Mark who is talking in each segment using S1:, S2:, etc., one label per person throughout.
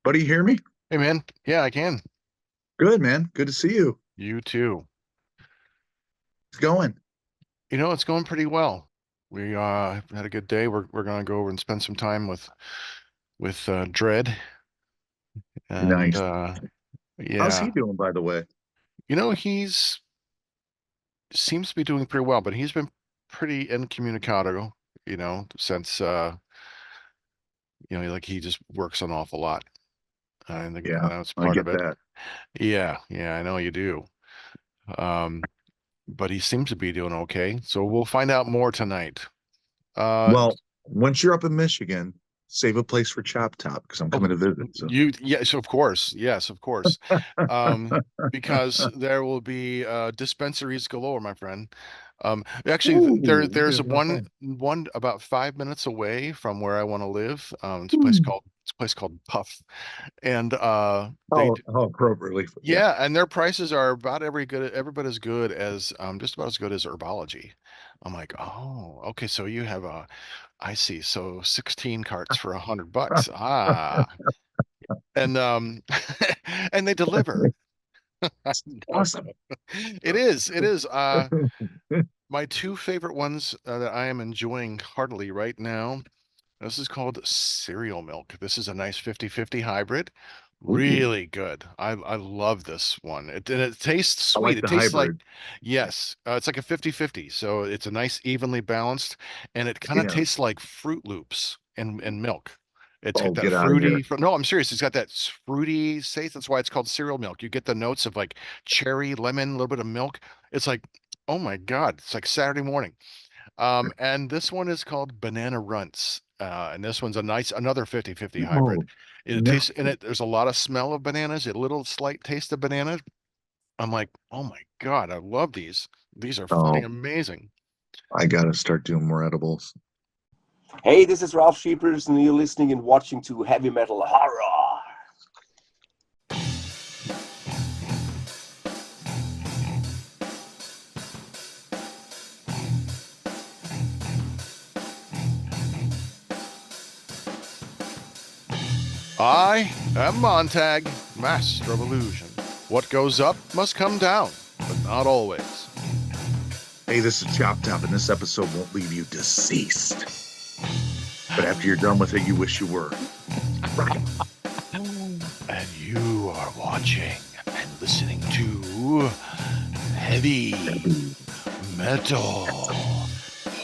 S1: Buddy, you hear me?
S2: Hey man, yeah, I can.
S1: Good, man. Good to see you.
S2: You too.
S1: It's going.
S2: It's going pretty well. We had a good day. We're gonna go over and spend some time with Dread and
S1: Nice. How's he
S2: yeah,
S1: doing, by the way?
S2: he's seems to be doing pretty well, but he's been pretty incommunicado, since like he just works an awful lot. I think
S1: Yeah,
S2: that's
S1: I
S2: part of
S1: get
S2: it.
S1: that.
S2: Yeah, I know you do. Um, but he seems to be doing okay. So we'll find out more tonight. Uh,
S1: Well, once you're up in Michigan, save a place for Chop Top because I'm
S2: Oh,
S1: coming to visit. So,
S2: yes, of course. Yes, of course. Because there will be dispensaries galore, my friend. Actually,
S1: ooh,
S2: there's
S1: yeah, no
S2: one
S1: fun.
S2: one about 5 minutes away from where I want to live.
S1: Hmm.
S2: It's a place called Puff, and
S1: How appropriately. Yeah,
S2: yeah, and their prices are every bit as good as just about as good as Herbology. I'm like, oh, okay, so you have I see. So 16 carts for $100. And and they deliver. No.
S1: awesome.
S2: It is. My two favorite ones that I am enjoying heartily right now. This is called cereal milk. This is a nice 50-50 hybrid.
S1: Ooh,
S2: Really good. I love this one. And it tastes
S1: I
S2: sweet.
S1: like
S2: It
S1: the
S2: tastes like,
S1: hybrid.
S2: yes, it's like a 50-50. So it's a nice evenly balanced, and it kind of
S1: Yeah.
S2: tastes like Fruit Loops in milk. It's
S1: Oh,
S2: got that
S1: get out of here.
S2: fruity, no, I'm serious. It's got that fruity taste. That's why it's called cereal milk. You get the notes of like cherry, lemon, a little bit of milk. It's like, oh my God, it's like Saturday morning. And this one is called Banana Runts. And this one's another 50-50 hybrid.
S1: Oh,
S2: It
S1: no.
S2: tastes in it. There's a lot of smell of bananas, a little slight taste of banana. I'm like, oh my God, I love these. These are fucking
S1: Oh,
S2: amazing.
S1: I gotta start doing more edibles.
S3: Hey, this is Ralph Sheepers, and you're listening and watching to Heavy Metal Horror.
S2: I am Montag, master of illusion. What goes up must come down, but not always.
S1: Hey, this is Chop Top, and this episode won't leave you deceased. But after you're done with it, you wish you were. Right.
S2: And you are watching and listening to Heavy Metal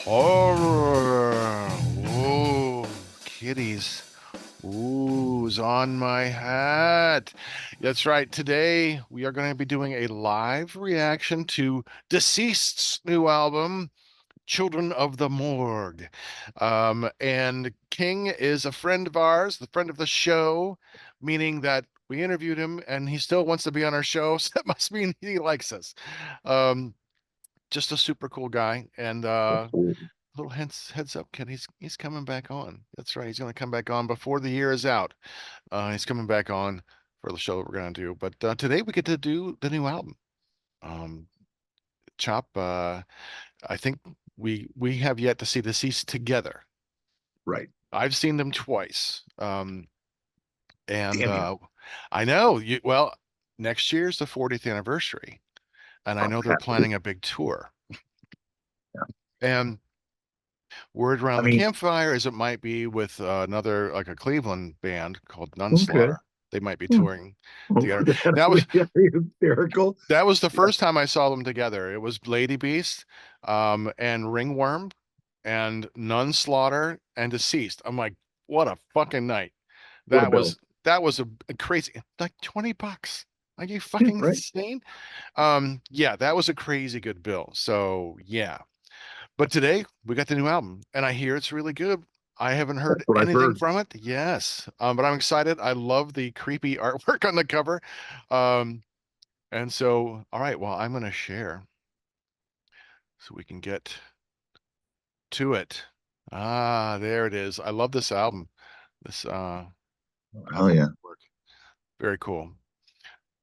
S2: Horror. Whoa, kitties. Ooh's on my hat. That's right. Today we are going to be doing a live reaction to Deceased's new album, Children of the Morgue. And King is a friend of ours, the friend of the show, meaning that we interviewed him and he still wants to be on our show. So that must mean he likes us. Um, just a super cool guy. And little heads up, kid. He's coming back on. That's right. He's going to come back on before the year is out. He's coming back on for the show that we're going to do. But today we get to do the new album. Um, Chop. I think we have yet to see the Cease together.
S1: Right.
S2: I've seen them twice. And
S1: Damn you.
S2: I know you. Well, next year's the 40th anniversary, and I
S1: Oh,
S2: know they're
S1: happily.
S2: planning a big tour.
S1: Yeah.
S2: And word
S1: I
S2: around the
S1: mean,
S2: campfire is it might be with another like a Cleveland band called
S1: okay.
S2: Nunslaughter. They might be
S1: Hmm.
S2: touring
S1: Oh,
S2: together.
S1: that'll
S2: That
S1: be
S2: was
S1: hysterical.
S2: that was the
S1: Yeah.
S2: first time I saw them together. It was Lady Beast, and Ringworm, and Nunslaughter and Deceased. I'm like, what a fucking night!
S1: What a
S2: That
S1: bill.
S2: was that was a crazy like $20. Are you
S1: Yeah,
S2: fucking
S1: right.
S2: insane? Yeah, that was a crazy good bill. So yeah. But today we got the new album, and I hear it's really good. I haven't
S1: That's
S2: heard
S1: what I've
S2: anything
S1: heard.
S2: from it. Yes. But I'm excited. I love the creepy artwork on the cover. Um, and so, all right, well, I'm gonna share so we can get to it. Ah, there it is. I love this album. This
S1: Oh
S2: album
S1: yeah.
S2: work. Very cool.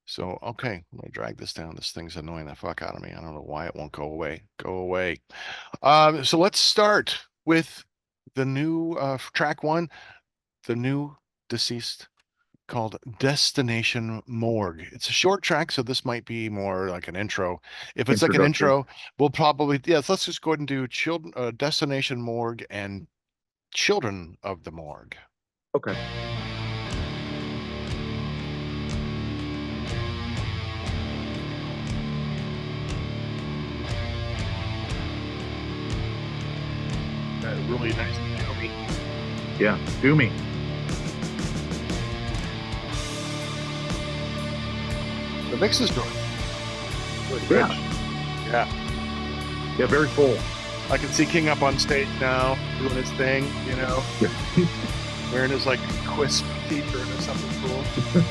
S2: So, okay, I'm gonna drag this down. This thing's annoying the fuck out of me. I don't know why it won't go away. Go away. So let's start with the new track one, the new Deceased called Destination Morgue. It's a short track, so this might be more like an intro. If it's like an intro, we'll probably, yes, let's just go ahead and do Destination Morgue and Children of the Morgue.
S1: Okay.
S2: Really nice.
S1: Yeah, do me.
S2: The mix is good. Really
S1: Yeah.
S2: rich. Yeah.
S1: Yeah, very full.
S2: I can see King up on stage now, doing his thing, you know, wearing his like Quisp t-shirt or something cool.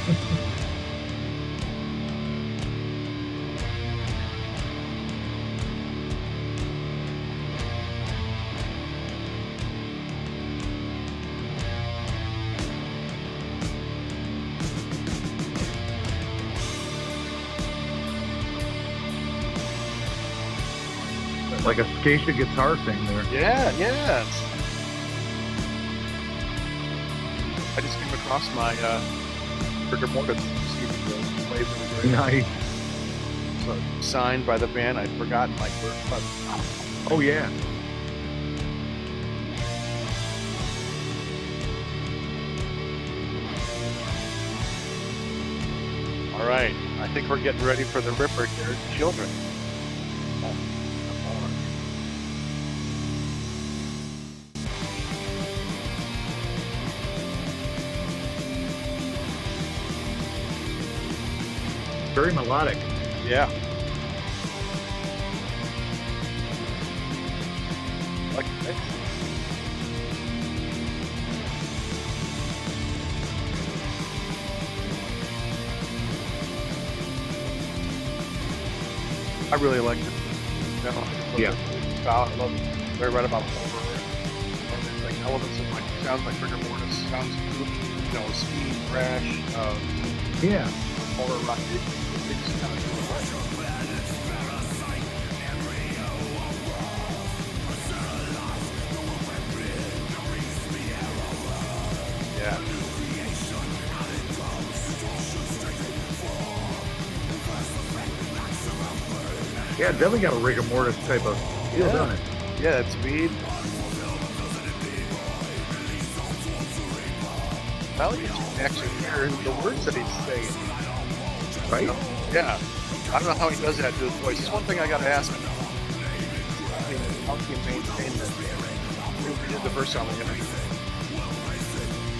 S1: Like a Scatia guitar thing there.
S2: Yeah. I just came across my rigor mortis CD.
S1: Nice.
S2: So, signed by the band. I'd forgotten my first button.
S1: Oh yeah.
S2: All right, I think we're getting ready for the Ripper here. Children.
S1: Very melodic.
S2: Yeah. Like this. I really like it. You know,
S1: Yeah.
S2: Style. I love it. They're right about horror. There's like elements of like sounds like rigor mortis, sounds you know, speed, crash,
S1: Yeah.
S2: horror rock. It's kind of yeah.
S1: Yeah, definitely got a rigor mortis type of feel, doesn't it?
S2: Yeah, it's speed. Well, you can actually hear the words that he's saying.
S1: Right?
S2: Yeah. I don't know how he does that to his voice. It's one thing I gotta ask him. I mean, how can he maintain this? We did the first song we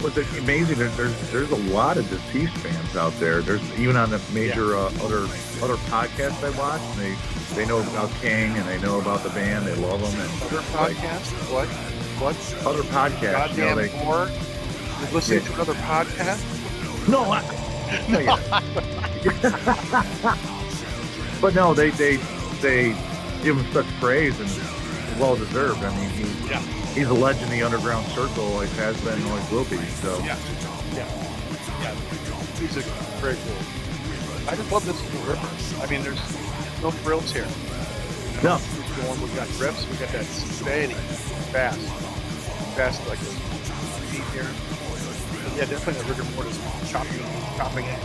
S1: Was it amazing that there's a lot of deceased fans out there. There's even on the major other podcasts I watch, and they know about King and they know about the band. They love them. And
S2: other podcasts? What?
S1: Other podcasts?
S2: Goddamn
S1: You're
S2: listening to another podcast?
S1: No, but no, they give him such praise and well deserved. I mean, he's a legend in the underground circle, like has been, always will be. So
S2: yeah. He's a very cool. I just love this river. I mean, there's no frills here.
S1: no,
S2: We got riffs. We got that steady, fast like this beat here. But yeah, definitely the rigor mortis chopping it.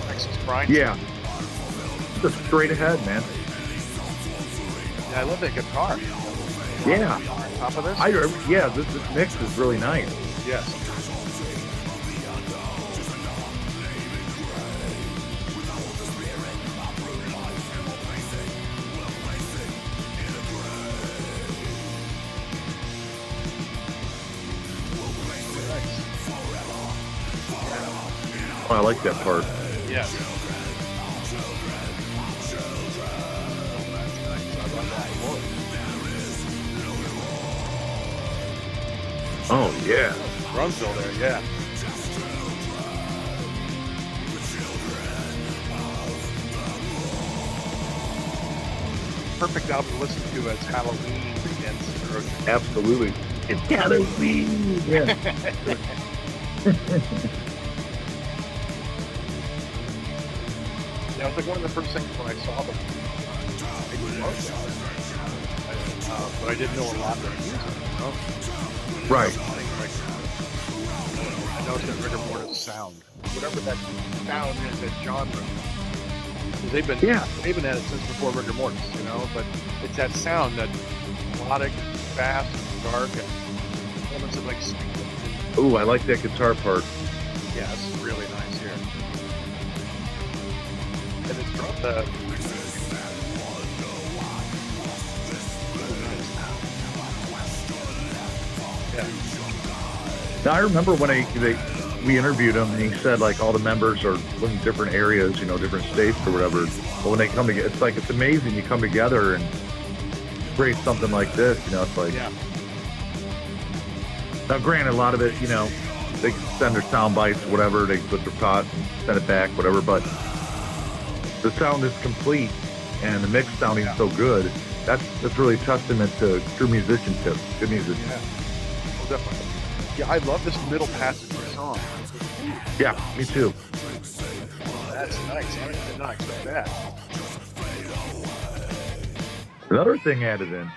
S2: Texas grind.
S1: yeah, just straight ahead, man.
S2: Yeah, I love that guitar.
S1: Yeah,
S2: On top of this.
S1: this mix is really nice.
S2: Yes.
S1: Oh, I like that part.
S2: Yes.
S1: Oh yeah,
S2: Brunsville there, yeah. Perfect album to listen to as Halloween begins.
S1: absolutely. It's Halloween. Yeah.
S2: Yeah, it was like one of the first things when I saw them. But I didn't know a lot of their music, you know?
S1: Right.
S2: I noticed that rigor mortis sound. whatever that sound is, that genre. They've been at it since before rigor mortis, you know. But it's that sound, that melodic, fast, dark, and moments of like.
S1: Ooh, I like that guitar part.
S2: Yeah, it's really nice here. And it's from the. Yeah.
S1: Now I remember when we interviewed him, and he said like all the members are from different areas, you know, different states or whatever. But when they come together, it's like it's amazing. You come together and create something like this. You know, it's like.
S2: Yeah.
S1: Now, granted, a lot of it, you know, they send their sound bites, whatever. They put their pot and send it back, whatever. But the sound is complete, and the mix sounding so good. That's really a testament to true musicianship. Good music.
S2: Yeah. Oh, definitely. Yeah, I love this middle passage of the song.
S1: Yeah, me too.
S2: That's nice. I did not expect that.
S1: Another thing added in.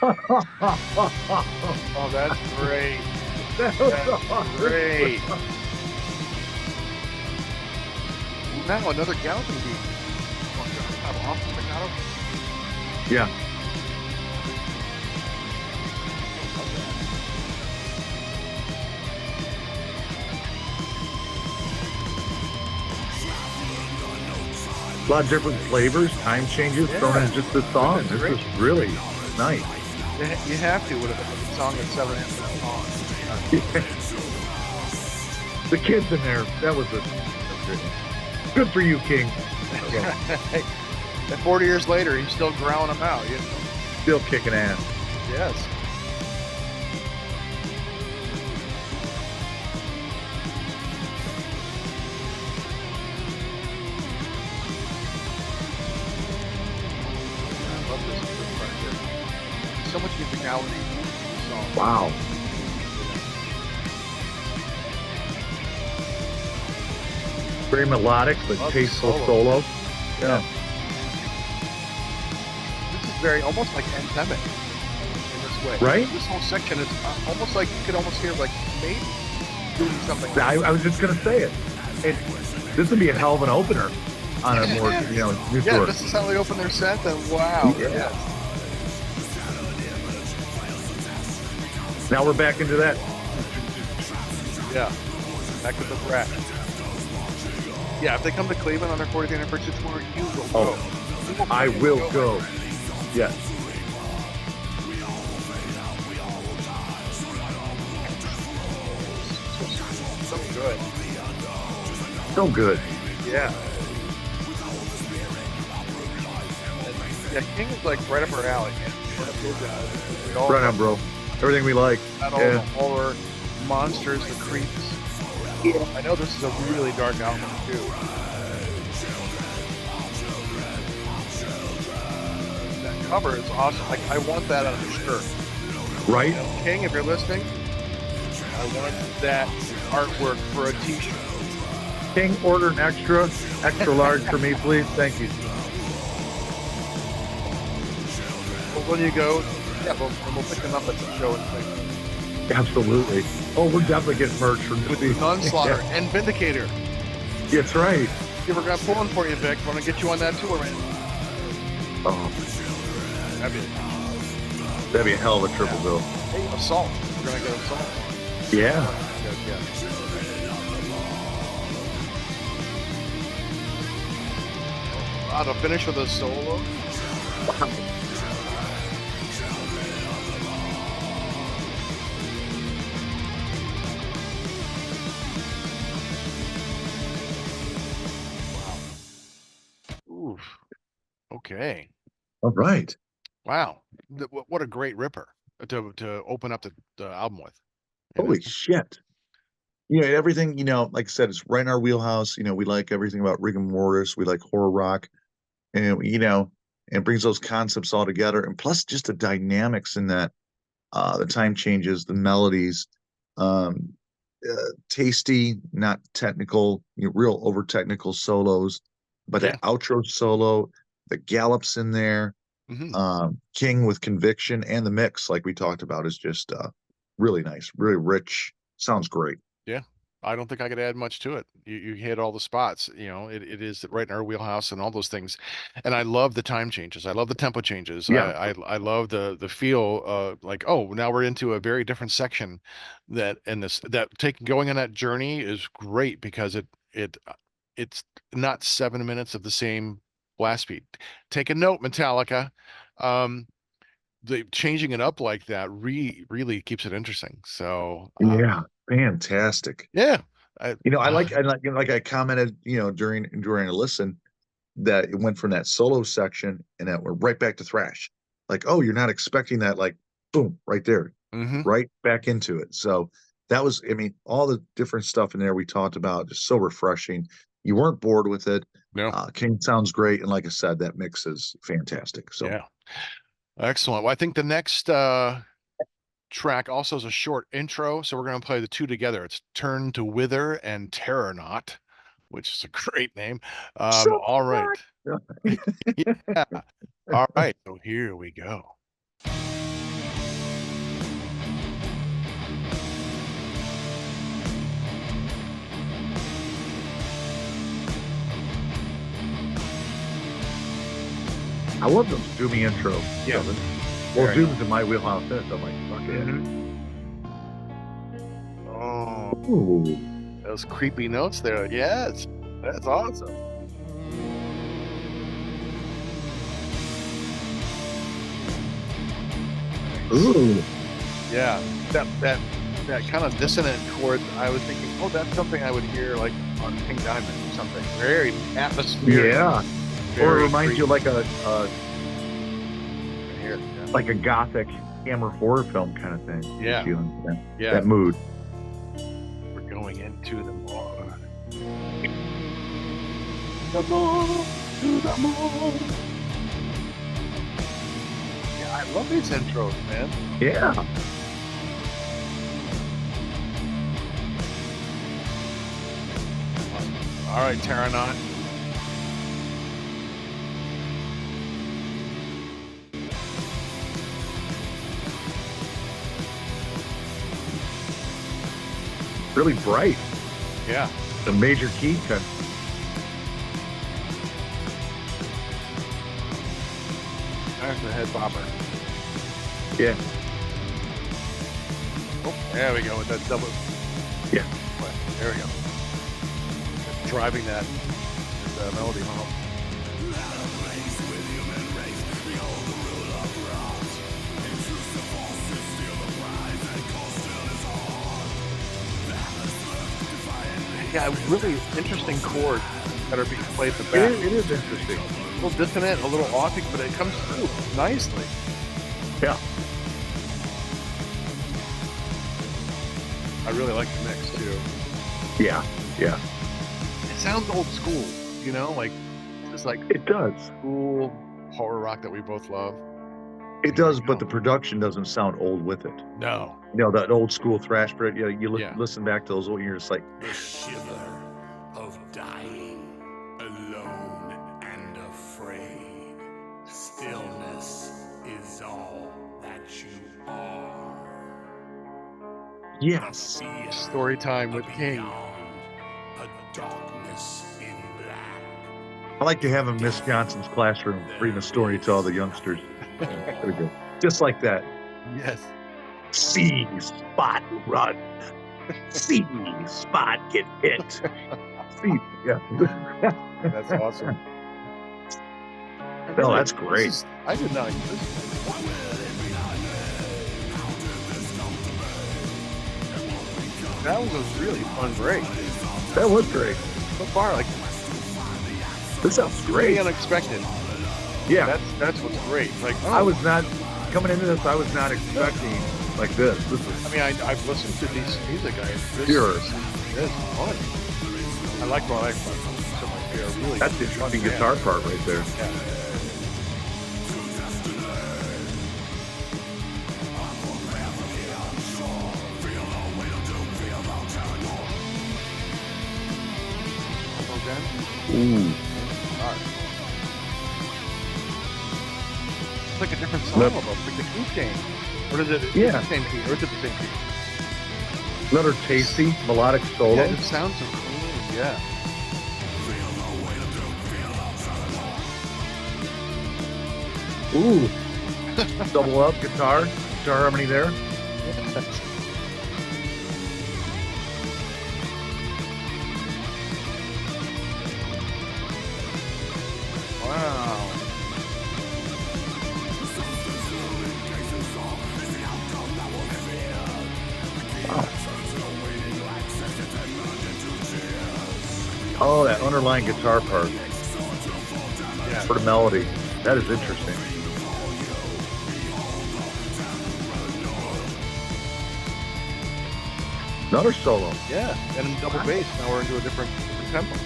S2: Oh, that's great. That's great. Now another galloping beat.
S1: Yeah. A lot of different flavors, time changes thrown in just this song. This is really nice.
S2: You have to with a song that's 7.5 minutes long.
S1: The kids in there, that was good for you, King.
S2: And 40 years later, he's still growling them out. You know?
S1: Still kicking ass.
S2: Yes. So much musicality.
S1: Wow. Very melodic, but tasteful solo. Yeah.
S2: This is very almost like anthemic in this way.
S1: Right?
S2: This whole section is almost like you could almost hear like maybe doing something.
S1: I was just gonna say it. This would be a hell of an opener on a more, you know, new
S2: yeah,
S1: tour.
S2: this is how they open their set. Then wow.
S1: Yeah. Now we're back into that.
S2: Yeah. Back to the brat. Yeah, if they come to Cleveland on their 40th anniversary tour, you will go.
S1: I will go. Yes.
S2: So good.
S1: So good.
S2: Yeah. Yeah, King is like right up our alley, man.
S1: Right on, bro. Everything we like.
S2: All the horror, monsters, the creeps. Yeah. I know this is a really dark album too. That cover is awesome. Like I want that on a shirt.
S1: Right?
S2: You know, King, if you're listening, I want that artwork for a t-shirt.
S1: King, order an extra large for me, please. Thank you.
S2: Well, when you go, yeah, we'll pick them up at the show and things.
S1: Absolutely. Oh, we're definitely getting merch from
S2: With the Onslaughter and Vindicator.
S1: That's right.
S2: Yeah, we're gonna pull one for you, Vic. Want to get you on that tour, man?
S1: Oh,
S2: That'd
S1: be a hell of a triple bill.
S2: Hey, Assault. We're gonna get Assault.
S1: Yeah.
S2: To finish with a solo. Oof. Okay.
S1: All right.
S2: Wow. What a great ripper to open up the album with.
S1: Holy shit. Yeah, everything, you know, like I said, it's right in our wheelhouse. You know, we like everything about rigor mortis. We like horror rock. And, you know, and brings those concepts all together. And plus just the dynamics in that, the time changes, the melodies, tasty, not technical, you know, real over technical solos, but the outro solo, the gallops in there, King with conviction, and the mix, like we talked about, is just really nice, really rich Sounds great.
S2: Yeah. I don't think I could add much to it. You hit all the spots. It is right in our wheelhouse and all those things. And I love the time changes. I love the tempo changes.
S1: Yeah.
S2: I love the feel like, oh, now we're into a very different section going on that journey is great because it's not 7 minutes of the same blast beat. Take a note, Metallica. The changing it up like that really keeps it interesting. So
S1: Yeah. Fantastic.
S2: yeah.
S1: Like I commented, during a listen, that it went from that solo section and that we're right back to thrash. Like, oh, you're not expecting that, like, boom, right there,
S2: Mhm.
S1: right back into it. So that was, I mean, all the different stuff in there we talked about, just so refreshing. You weren't bored with it.
S2: No.
S1: King sounds great, and like I said, that mix is fantastic. So
S2: Yeah. Excellent. Well, I think the next track also is a short intro, so we're going to play the two together. It's Turn to Wither and Terrornaut, which is a great name. All right. Yeah. All right. So here we go.
S1: I love those Doomy intro.
S2: Yeah.
S1: Well,
S2: Very
S1: Doom's in my wheelhouse. So I'm like, fuck it.
S2: Oh,
S1: Ooh.
S2: those creepy notes there. Yes. That's awesome.
S1: Ooh.
S2: Yeah. That kind of dissonant chord, I was thinking, oh, that's something I would hear like on Pink Diamond or something. Very atmospheric.
S1: Yeah. Or it reminds you of like a
S2: Here,
S1: like a gothic Hammer horror film kind of thing.
S2: Yeah.
S1: That mood.
S2: We're going into the morgue. Yeah, I love these intros, man.
S1: Yeah.
S2: All right, Terranaut.
S1: Really bright.
S2: Yeah.
S1: The major key kind of.
S2: There's the head bobber.
S1: Yeah.
S2: Oh, there we go with that double.
S1: Yeah.
S2: There we go. Driving that melody home. Yeah, really interesting chords that are being played at the back.
S1: It is interesting.
S2: A little dissonant, a little authentic, but it comes through nicely.
S1: Yeah.
S2: I really like the mix too.
S1: Yeah. Yeah.
S2: It sounds old school, like just like
S1: It does.
S2: cool horror rock that we both love.
S1: It does, but the production doesn't sound old with it.
S2: No.
S1: That old school thrash. You
S2: Yeah.
S1: listen back to those old, you're just like,
S4: The shiver of dying, alone and afraid. Stillness is all that you are.
S1: yes.
S4: The fear
S2: Story time with King.
S4: beyond, a darkness in black.
S1: I like to have him in Miss Johnson's classroom reading a story to all the youngsters. There we go. Just like that.
S2: Yes.
S1: See spot run. See spot get hit. See, yeah.
S2: That's awesome.
S1: No, that's great.
S2: I did not exist. That was a really fun break.
S1: That was great.
S2: So far, like
S1: This sounds
S2: really
S1: great.
S2: unexpected.
S1: Yeah,
S2: That's what's great. Like
S1: I was not coming into this. I was not expecting like this. This is
S2: I mean, I've listened to these music. This
S1: Sure.
S2: is fun. I like what I like. They are really
S1: that's the
S2: fun
S1: interesting
S2: band.
S1: guitar part right there.
S2: Yeah.
S1: Ooh.
S2: It's like a different song
S1: Yep.
S2: almost, like the key change. Or is it
S1: Yeah.
S2: the same key? Or is it the same key?
S1: Another tasty melodic solo.
S2: Yeah, it sounds yeah.
S1: Ooh, double up guitar harmony there.
S2: Wow.
S1: Oh, that underlying guitar part for the melody. That is interesting. Another solo.
S2: Yeah, and in double bass. Now we're into a different tempo.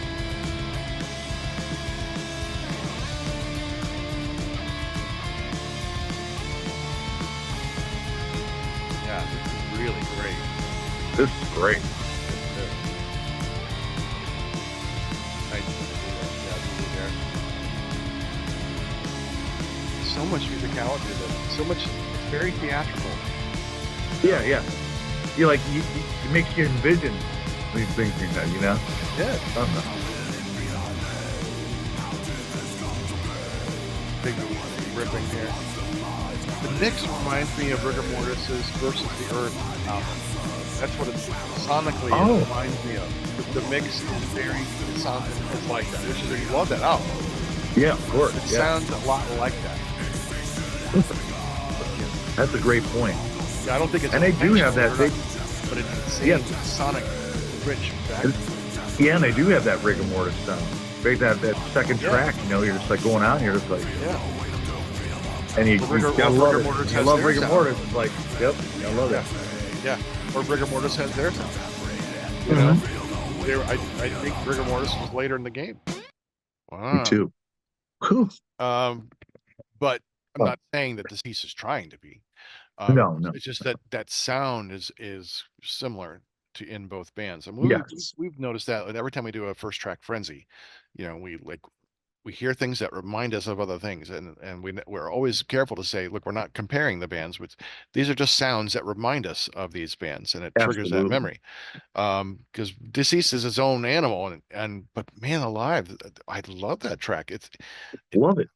S2: Yeah, this is really great.
S1: This is great.
S2: So much musicality to this. So much. It's very theatrical.
S1: Yeah, yeah. It makes you envision these things in your head, you know?
S2: Yeah.
S1: I don't know.
S2: Big ripping here. The mix reminds me of Rigor Mortis's Versus the Earth album. That's what it sonically reminds me of. The mix is very it's like that. Which is, you love that album.
S1: Yeah, of course.
S2: It sounds a lot like that.
S1: That's a great point.
S2: Yeah, I don't think it's.
S1: And they do have that.
S2: But it's the same sonic rich background.
S1: Yeah, and they do have that rigor mortis sound. That second track, you know, you're just like going out and you're just like, and you gotta love it. I love rigor mortis. It's like, yep, I love that.
S2: Yeah, or rigor mortis has their sound. You know, I think rigor mortis was later in the game. Wow.
S1: Me too. Cool.
S2: But I'm not saying that Deceased is trying to be.
S1: No.
S2: It's just that sound is similar to in both bands. And we've noticed that every time we do a first track frenzy, you know, we hear things that remind us of other things, and we're always careful to say, look, we're not comparing the bands, but these are just sounds that remind us of these bands, and it triggers that memory. Because Deceased is its own animal, but man alive, I love that track.
S1: Love it.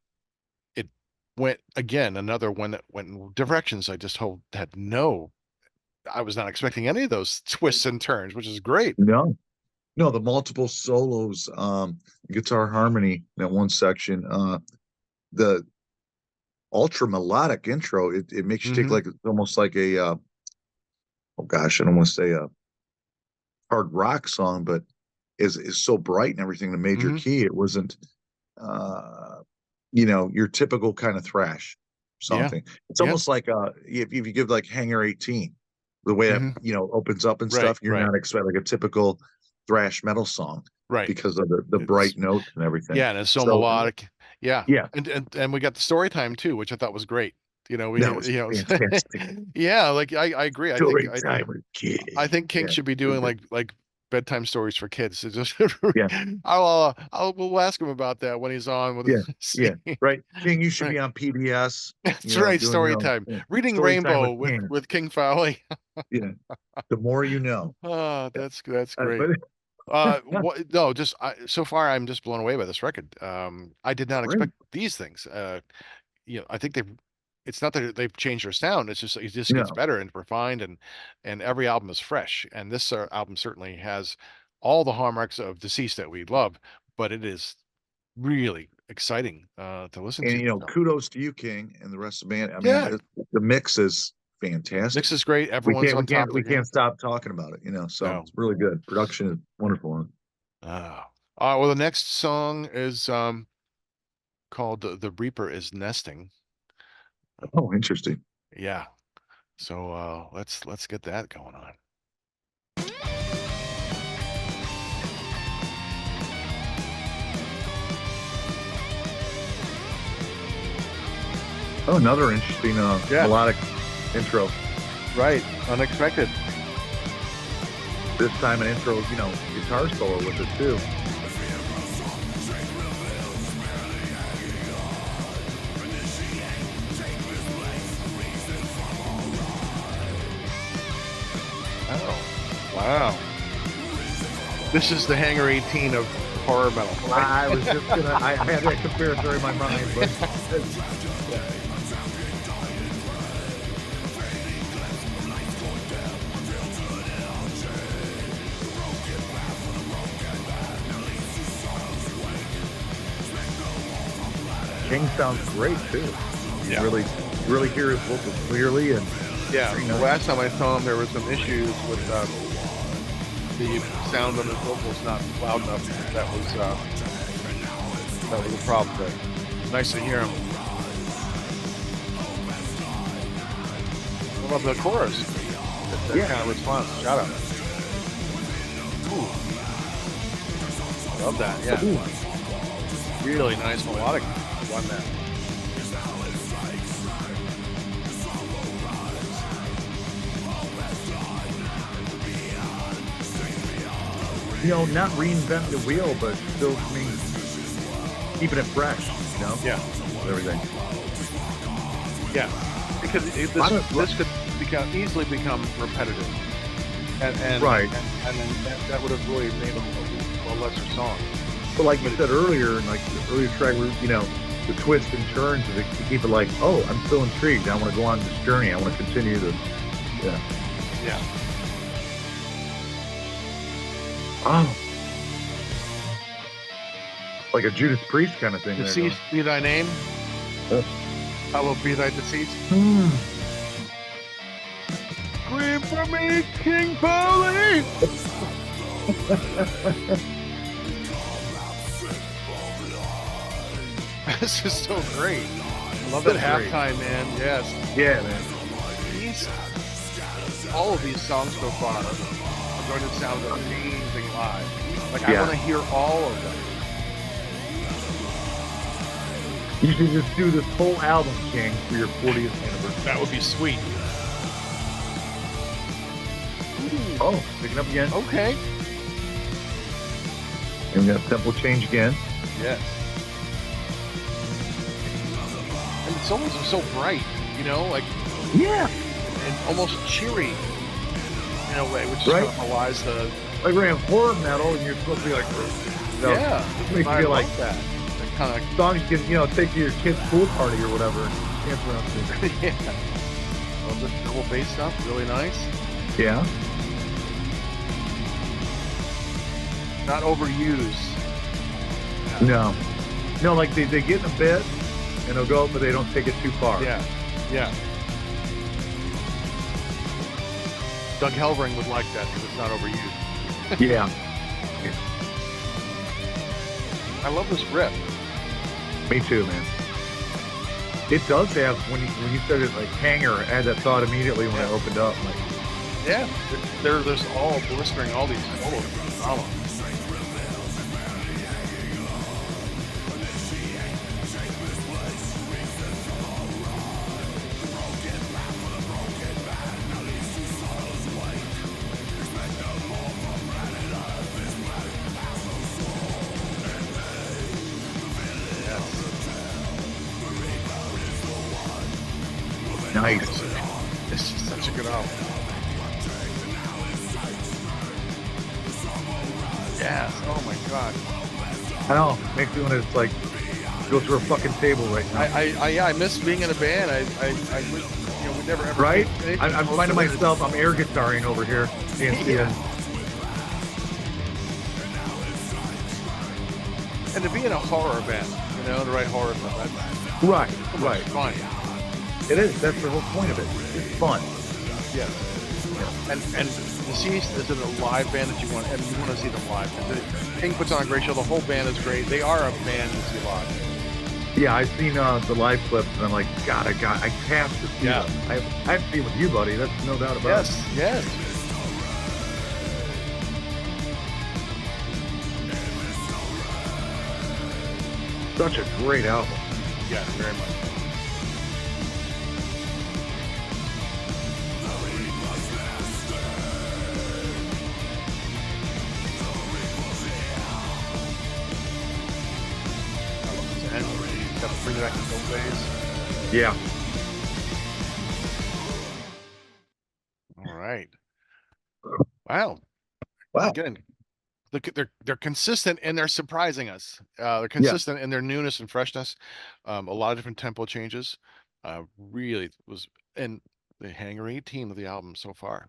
S2: Went again, another one that went in directions I just I was not expecting any of those twists and turns, which is great.
S1: No, the multiple solos, guitar harmony, that one section, the ultra melodic intro, it makes you take it's almost like a I don't want to say a hard rock song, but is so bright and everything, the major key. It wasn't your typical kind of thrash something. It's almost like if you give like Hangar 18, the way that opens up and stuff, you're not expecting like a typical thrash metal song,
S2: right?
S1: Because of the bright notes and everything.
S2: Yeah, and it's so melodic. Yeah. And we got the story time too, which I thought was great.
S1: Fantastic.
S2: Yeah, like I agree. I think King should be doing like bedtime stories for kids. It's just we'll ask him about that when he's on with
S1: right. King, you should be on PBS.
S2: That's right, story time. Reading story Rainbow with King Fowley.
S1: Yeah. The more you know.
S2: Oh, that's great. So far I'm just blown away by this record. I did not expect these things. I think it's not that they've changed their sound. It's just it just gets better and refined, and every album is fresh. And this album certainly has all the hallmarks of Deceased that we love, but it is really exciting to listen to.
S1: And kudos to you, King, and the rest of the band. I mean, the mix is fantastic.
S2: Mix is great. Everyone's on top.
S1: We can't stop talking about it. So it's really good. Production is wonderful.
S2: Well, the next song is called "The Reaper is Nesting."
S1: Oh, interesting.
S2: Yeah. So let's get that going on.
S1: Oh, another interesting melodic intro.
S2: Right. Unexpected.
S1: This time an intro, guitar solo with it too.
S2: Wow. This is the Hangar 18 of horror metal. Right?
S1: I was just gonna. I had that comparison in my mind, but King sounds great too.
S2: Yeah.
S1: You really hear his vocals clearly, and
S2: Yeah.
S1: Very
S2: The
S1: nice.
S2: last time I saw him, there were some issues with the sound on his vocals not loud enough. That was a problem. But nice to hear him. What about the chorus? That
S1: Yeah.
S2: kind of response. Shout out. Ooh. Love that. Yeah.
S1: Ooh.
S2: Really nice melodic on that.
S1: Not reinventing the wheel, but still keeping it fresh.
S2: Yeah.
S1: With everything.
S2: Yeah. Because this could easily become repetitive. And
S1: Right.
S2: And then that would have really made a lesser song.
S1: But like you said earlier, in like the earlier track, where the twists and turns to keep it like, oh, I'm still intrigued. I want to go on this journey. I want to continue this. Yeah.
S2: Yeah.
S1: Oh. Like a Judas Priest kind of thing. there,
S2: Deceased be thy name.
S1: Yes.
S2: Hallowed be thy deceased.
S1: going.
S2: Scream for me, King Polly! This is so great. I love that
S1: So great.
S2: halftime, man. Yes.
S1: Yeah, man.
S2: All of these songs so far are going to sound amazing live. Like, I
S1: Yeah.
S2: want to hear all of them.
S1: You should just do this whole album, King, for your 40th anniversary.
S2: That would be sweet.
S1: Oh, picking up again.
S2: Okay.
S1: And we got a tempo change again.
S2: Yes. And the solos are so bright, like,
S1: Yeah.
S2: and almost cheery in a way, which
S1: Right.
S2: kind of belies the.
S1: Like we're in horror metal, and you're supposed to be like,
S2: Yeah.
S1: This makes you
S2: I
S1: feel
S2: love
S1: like
S2: that. That kind of.
S1: songs you can, take to your kid's pool party or whatever. And dance around to.
S2: Yeah. Well, the double bass stuff, really nice.
S1: Yeah.
S2: Not overused.
S1: No. No, like they get in a bit, and they'll go, but they don't take it too far.
S2: Yeah. Yeah. Doug Helvering would like that because it's not overused.
S1: Yeah.
S2: I love this riff.
S1: Me too, man. It does have, when you said it like Hanger, I had that thought immediately when I opened up. Like,
S2: Yeah. There's all blistering, all these solos. Phenomenal.
S1: nice.
S2: This is such a good album. Yes. Oh my god.
S1: I know. Makes me want to just like go through a fucking table right now.
S2: I miss being in a band. I would, we never ever.
S1: Right?
S2: anything
S1: I'm
S2: close
S1: finding
S2: to it.
S1: myself, I'm air guitaring over here.
S2: Yeah. And to be in a horror band, to write horror stuff, that's
S1: Right,
S2: so much
S1: right.
S2: fun.
S1: It is. That's the whole point of it. It's fun.
S2: Yes. And Deceased is a live band that you want to see them live. King puts on a great show. The whole band is great. They are a band to see live.
S1: Yeah, I've seen the live clips, and I'm like, God, I have to see
S2: Yeah.
S1: them. I have to see with you, buddy. That's no doubt about it.
S2: Yes.
S1: Such a great album.
S2: Yes, very much. And got to bring it back to those days.
S1: Yeah.
S2: All right. Wow.
S1: Wow.
S2: Again, they're consistent and they're surprising us. They're consistent in their newness and freshness. A lot of different tempo changes. Really was, and the Hangar 18 of the album so far.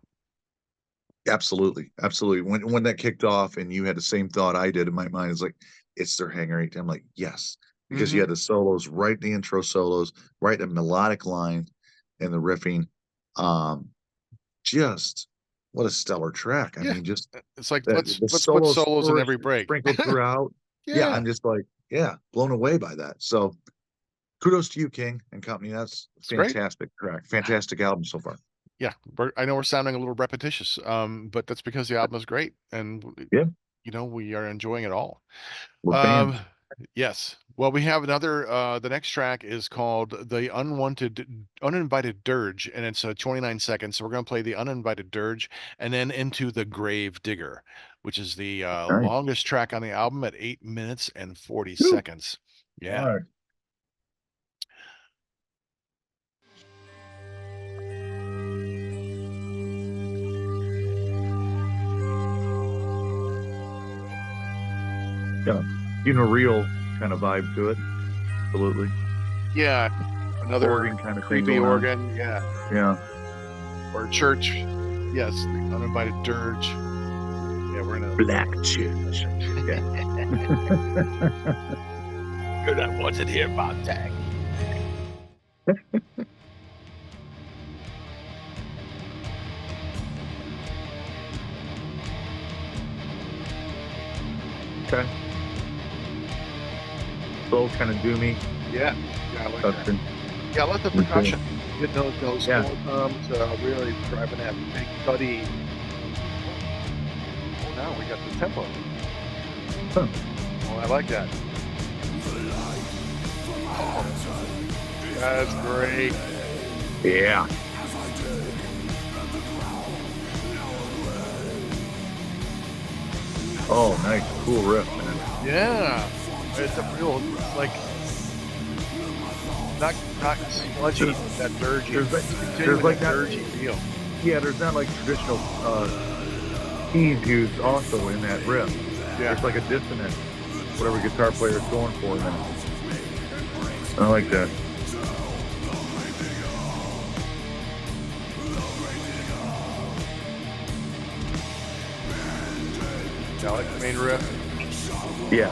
S1: Absolutely, absolutely. When that kicked off, and you had the same thought I did in my mind, it's like it's their Hangar 18. I'm like, yes, because you had the solos right, the intro solos, right, the melodic line, and the riffing. Just what a stellar track. I
S2: Yeah,
S1: mean, just
S2: it's like
S1: the
S2: let's put
S1: solos
S2: solos in every break.
S1: sprinkled throughout. Yeah,
S2: Yeah,
S1: I'm just like, yeah, blown away by that. So kudos to you, King and company. That's
S2: it's great.
S1: fantastic track. Fantastic album so far.
S2: Yeah, I know we're sounding a little repetitious, but that's because the album is great, and
S1: Yeah,
S2: we are enjoying it all.
S1: we're
S2: Um,
S1: fans.
S2: yes. Well, we have another. The next track is called "The Uninvited Dirge," and it's 29 seconds. So we're gonna play the Uninvited Dirge, and then into the Grave Digger, which is the
S1: Nice.
S2: longest track on the album at 8 minutes and 40
S1: Whew.
S2: seconds. Yeah.
S1: All right. Yeah, real kind of vibe to it. Absolutely.
S2: Yeah. Another
S1: Organ kind of thing
S2: creepy
S1: going on.
S2: organ. Yeah.
S1: Yeah.
S2: Or church. Yes, the Uninvited Dirge. Yeah, we're in a
S1: Black church. Yeah.
S2: You're not wanted here, Montag.
S1: Okay. Slow, kind of doomy.
S2: Yeah. Yeah, I like that.
S1: Justin.
S2: Yeah, I like the
S1: Me too.
S2: percussion. Getting those
S1: Yeah.
S2: full toms, really driving that big cutty. Oh, now we got the tempo.
S1: Huh.
S2: Oh, I like that. Oh, that's great.
S1: Yeah. Oh, nice, cool riff, man.
S2: Yeah, it's a real like not sludgy, that dirgy.
S1: There's like that
S2: dirgy feel.
S1: Yeah, there's not like traditional keys used also in that riff.
S2: Yeah.
S1: There's like a dissonance, whatever guitar player is going for in that. I like that.
S2: Yeah, I like the main riff.
S1: Yeah.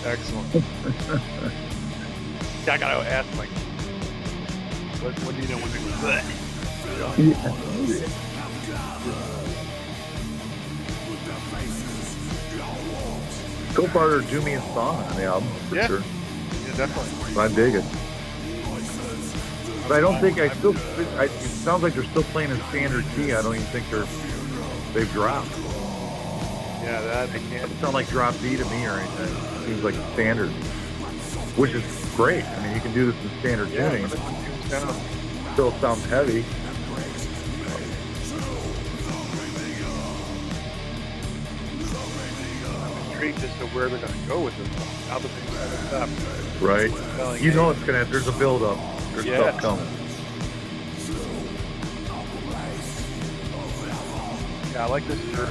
S2: Excellent. Yeah, I gotta ask, like, what do you know when they
S1: So far, they're doomiest song on the album, for sure.
S2: Yeah, definitely.
S1: I dig it. But I don't think it sounds like they're still playing in standard key. I don't even think they've dropped.
S2: Yeah, that
S1: It doesn't sound like drop D to me or anything. It seems like standard, which is great. I mean, you can do this in standard tuning. Still sounds heavy.
S2: I'm intrigued as to where they're going to go with this. How the thing's set it up.
S1: Right. You know it's gonna. There's a build up. There's stuff coming.
S2: Yeah, I like this church.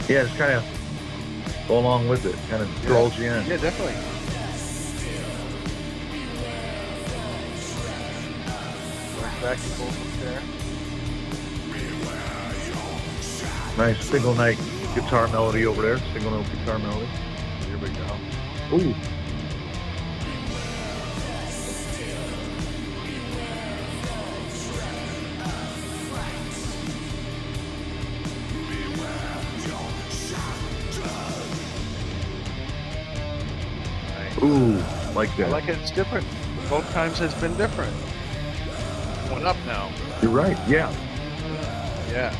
S1: Yeah, it's kind of go along with it. Kind of draws you in.
S2: Yeah, definitely. Back and forth there.
S1: Nice single night guitar melody over there. Single note guitar melody.
S2: Here we go.
S1: Ooh. Ooh, like that.
S2: I like it. It's different. Both times has been different. One up now.
S1: You're right. Yeah.
S2: Yeah.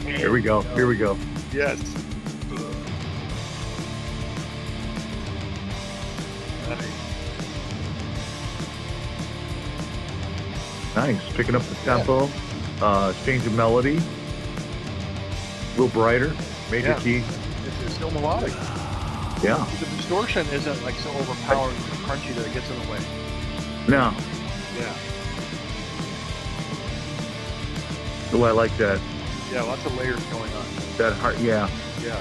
S1: Here we go. Here we go.
S2: Yes.
S1: Nice. Picking up the tempo. change of melody, a little brighter, major
S2: Yeah.
S1: key.
S2: It's still melodic.
S1: Yeah.
S2: The distortion isn't like so overpowering and crunchy that it gets in the way.
S1: No.
S2: Yeah.
S1: Oh, I like that.
S2: Yeah, lots of layers going on.
S1: That heart. Yeah.
S2: Yeah.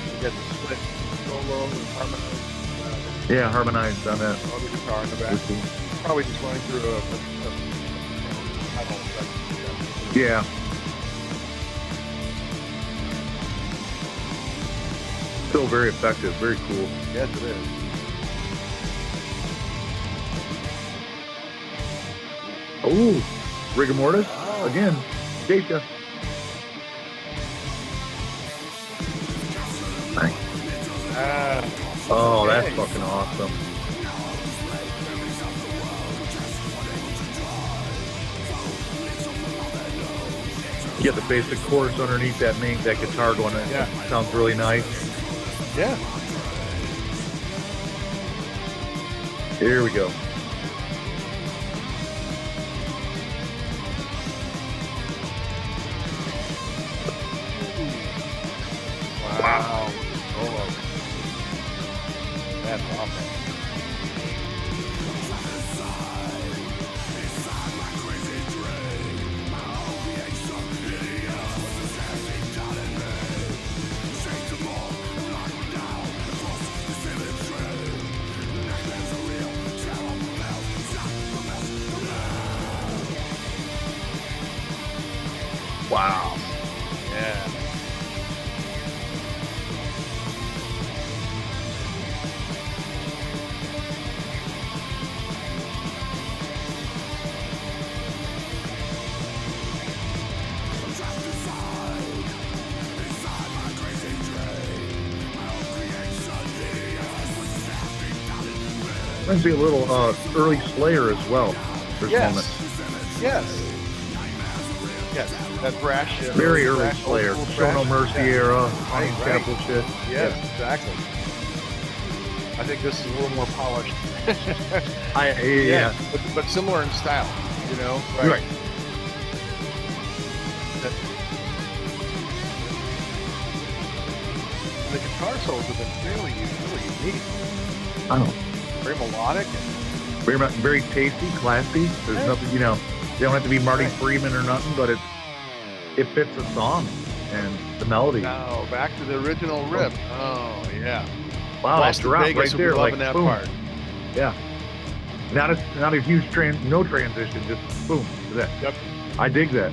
S2: You get the split solo and harmonize.
S1: Yeah, harmonized on that.
S2: Other guitar in the back. Probably just running through a tunnel.
S1: Yeah. Still very effective, very cool.
S2: Yes, it is.
S1: Oh, rigor mortis again. Geisha. Nice. Oh, that's fucking awesome. You get the basic chords underneath that guitar going.
S2: Yeah.
S1: Sounds really nice.
S2: Yeah.
S1: Here we go.
S2: Wow. Solo. That's awesome.
S1: Wow.
S2: Yeah.
S1: Reminds me a little early Slayer as well. There's moments.
S2: Yes. Yes. That brash.
S1: Very early
S2: brash,
S1: Slayer.
S2: old school
S1: Show No
S2: brash.
S1: Mercy
S2: Yeah.
S1: era.
S2: Right,
S1: Honey
S2: right.
S1: Chapel shit.
S2: Yes, exactly. I think this is a little more polished.
S1: Yeah.
S2: But similar in style, you know?
S1: Right.
S2: The guitar solos have been really unique.
S1: I don't know.
S2: Very melodic.
S1: Very tasty, classy. There's nothing, you know, they don't have to be Marty Freeman or nothing, but it fits the song and the melody.
S2: Now, back to the original riff. Oh, yeah.
S1: Wow, that
S2: Boston
S1: drop
S2: Vegas
S1: right
S2: will be
S1: there,
S2: loving
S1: like
S2: that
S1: boom.
S2: part.
S1: Yeah. Not a huge no transition, just boom to that.
S2: Yep.
S1: I dig that.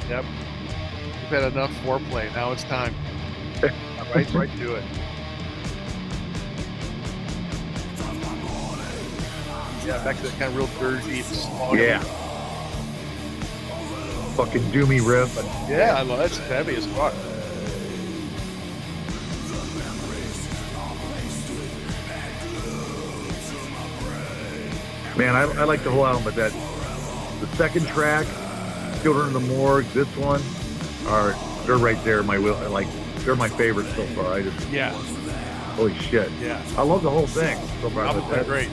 S2: Yep. We've had enough foreplay. Now it's time. right to it. Yeah, back to that kind of real dirty, slog.
S1: Yeah. Fucking doomy riff.
S2: Yeah, I love that's heavy as fuck.
S1: Man, I like the whole album, but the second track, Children of the Morgue, this one, they're right there. They're my favorites so far.
S2: Yeah.
S1: Holy shit.
S2: Yeah.
S1: I love the whole thing so far.
S2: Album's been great.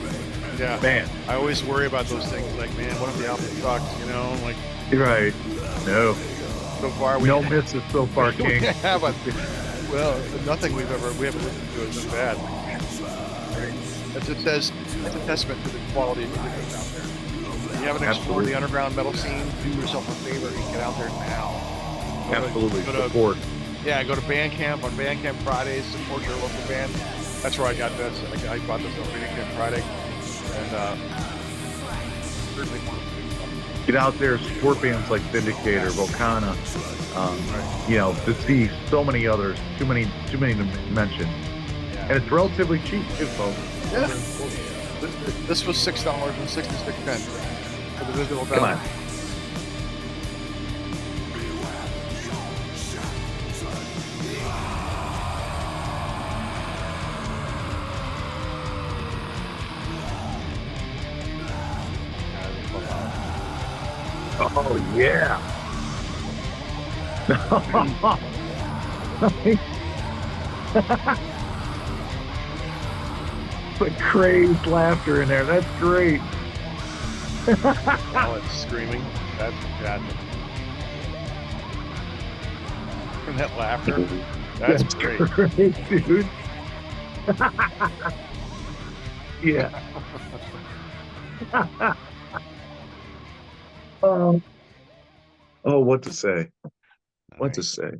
S2: Yeah.
S1: Man.
S2: I always worry about those things. Like, man, what if the album sucks? You know, like.
S1: You're right. No.
S2: So far,
S1: no misses so far, King.
S2: Yeah, but nothing we haven't listened to has been bad. That's a testament to the quality of music that's out there. If you haven't explored the underground metal scene, do yourself a favor and get out there now.
S1: Absolutely.
S2: Go to Bandcamp on Bandcamp Fridays, support your local band. That's where I got this. I bought this on Bandcamp Friday. And certainly want to
S1: get out there, support bands like Vindicator, Volcana, you know, Deceased, so many others, too many to mention. Yeah. And it's relatively cheap too, folks.
S2: Yeah. This was $6.66 for the digital download.
S1: Come on. Oh yeah. Put crazed laughter in there. That's great.
S2: Now it's screaming. That's fantastic. And that laughter. That's great.
S1: dude. Yeah. Oh, what to say? What to say?